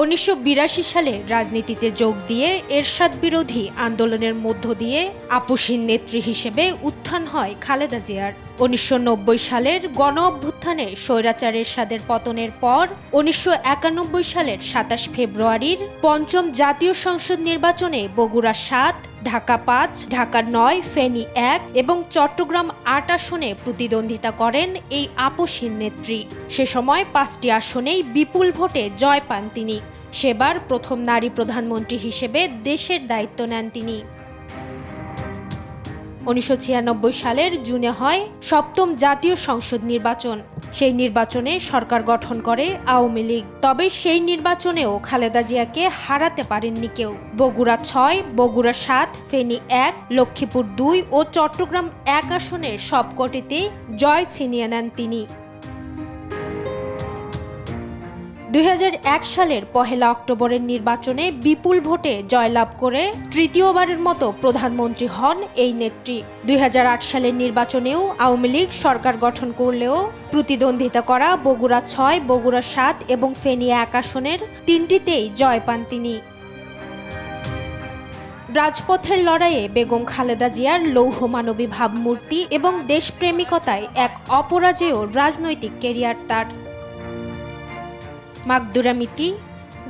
1982 সালে রাজনীতিতে যোগ দিয়ে এরশাদ বিরোধী আন্দোলনের মধ্য দিয়ে আপসীন নেত্রী হিসেবে উত্থান হয় খালেদা জিয়ার। 1990 সালের গণ অভ্যুত্থানে স্বৈরাচার এরশাদের পতনের পর 1991 সালের 27 ফেব্রুয়ারির পঞ্চম জাতীয় সংসদ নির্বাচনে বগুড়া 7, ঢাকা 5, ঢাকা 9, ফেনী 1 এবং চট্টগ্রাম 8 আসনে প্রতিদ্বন্দ্বিতা করেন এই আপসীন নেত্রী। সে সময় 5টি আসনেই বিপুল ভোটে জয় পান তিনি। সেবার প্রথম নারী প্রধানমন্ত্রী হিসেবে দেশের দায়িত্ব নেন তিনি। 1996 সালের জুনে হয় সপ্তম জাতীয় সংসদ নির্বাচন। সেই নির্বাচনে সরকার গঠন করে আওয়ামী লীগ। তবে সেই নির্বাচনেও খালেদা জিয়াকে হারাতে পারেননি কেউ। বগুড়া 6, বগুড়া 7, ফেনী 1, লক্ষ্মীপুর 2 ও চট্টগ্রাম 1 আসনের সবকটিতে জয় ছিনিয়ে নেন তিনি। 2001 সালের 1 অক্টোবরের নির্বাচনে বিপুল ভোটে জয়লাভ করে তৃতীয়বারের মতো প্রধানমন্ত্রী হন এই নেত্রী। 2008 সালের নির্বাচনেও আওয়ামী লীগ সরকার গঠন করলেও প্রতিদ্বন্দ্বিতা করা বগুড়া 6, বগুড়া 7 এবং ফেনী 1 আসনের 3টিতেই জয় পান তিনি। রাজপথের লড়াইয়ে বেগম খালেদা জিয়ার লৌহ মানবী ভাবমূর্তি এবং দেশপ্রেমিকতায় এক অপরাজেয় রাজনৈতিক ক্যারিয়ার তার। মাকদুরা মিতি,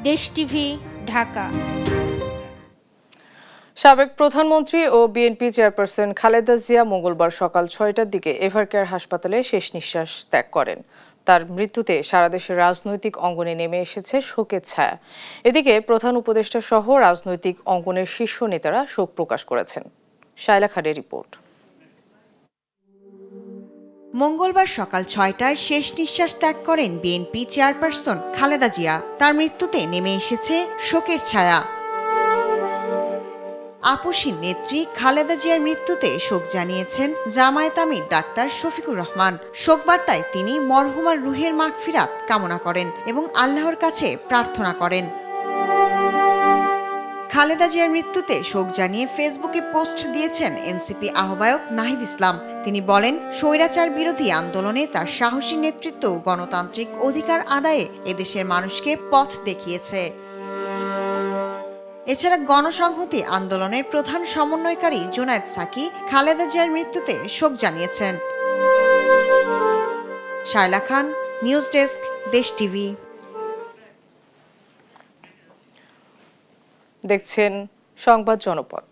দেশ টিভি, ঢাকা। সাবেক প্রধানমন্ত্রী ও বিএনপি চেয়ারপারসন খালেদা জিয়া মঙ্গলবার সকাল 6টার দিকে এভারকেয়ার হাসপাতালে শেষ নিঃশ্বাস ত্যাগ করেন। তার মৃত্যুতে সারা দেশের রাজনৈতিক অঙ্গনে নেমে এসেছে শোকের ছায়া। এদিকে প্রধান উপদেষ্টা সহ রাজনৈতিক অঙ্গনের শীর্ষ নেতারা শোক প্রকাশ করেছেন। শায়লা খানের রিপোর্ট। মঙ্গলবার সকাল 6টায় শেষ নিঃশ্বাস ত্যাগ করেন বিএনপি চেয়ারপারসন খালেদা জিয়া। তার মৃত্যুতে নেমে এসেছে শোকের ছায়া। আপসীন নেত্রী খালেদা জিয়ার মৃত্যুতে শোক জানিয়েছেন জামায়াত আমির ডাক্তার শফিকুর রহমান। শোকবার্তায় তিনি মরহুমার রুহের মাগফিরাত কামনা করেন এবং আল্লাহর কাছে প্রার্থনা করেন। খালেদা জিয়ার মৃত্যুতে শোক জানিয়ে ফেসবুকে পোস্ট দিয়েছেন এনসিপি আহ্বায়ক নাহিদ ইসলাম। তিনি বলেন, স্বৈরাচার বিরোধী আন্দোলনে তার সাহসী নেতৃত্ব গণতান্ত্রিক অধিকার আদায়ে এদেশের মানুষকে পথ দেখিয়েছে। এছাড়া গণসংহতি আন্দোলনের প্রধান সমন্বয়কারী জুনায়েদ সাকি খালেদা জিয়ার মৃত্যুতে শোক জানিয়েছেন। শায়লা খান, নিউজ ডেস্ক, দেশ টিভি। দেখছেন সংবাদ জনপদ।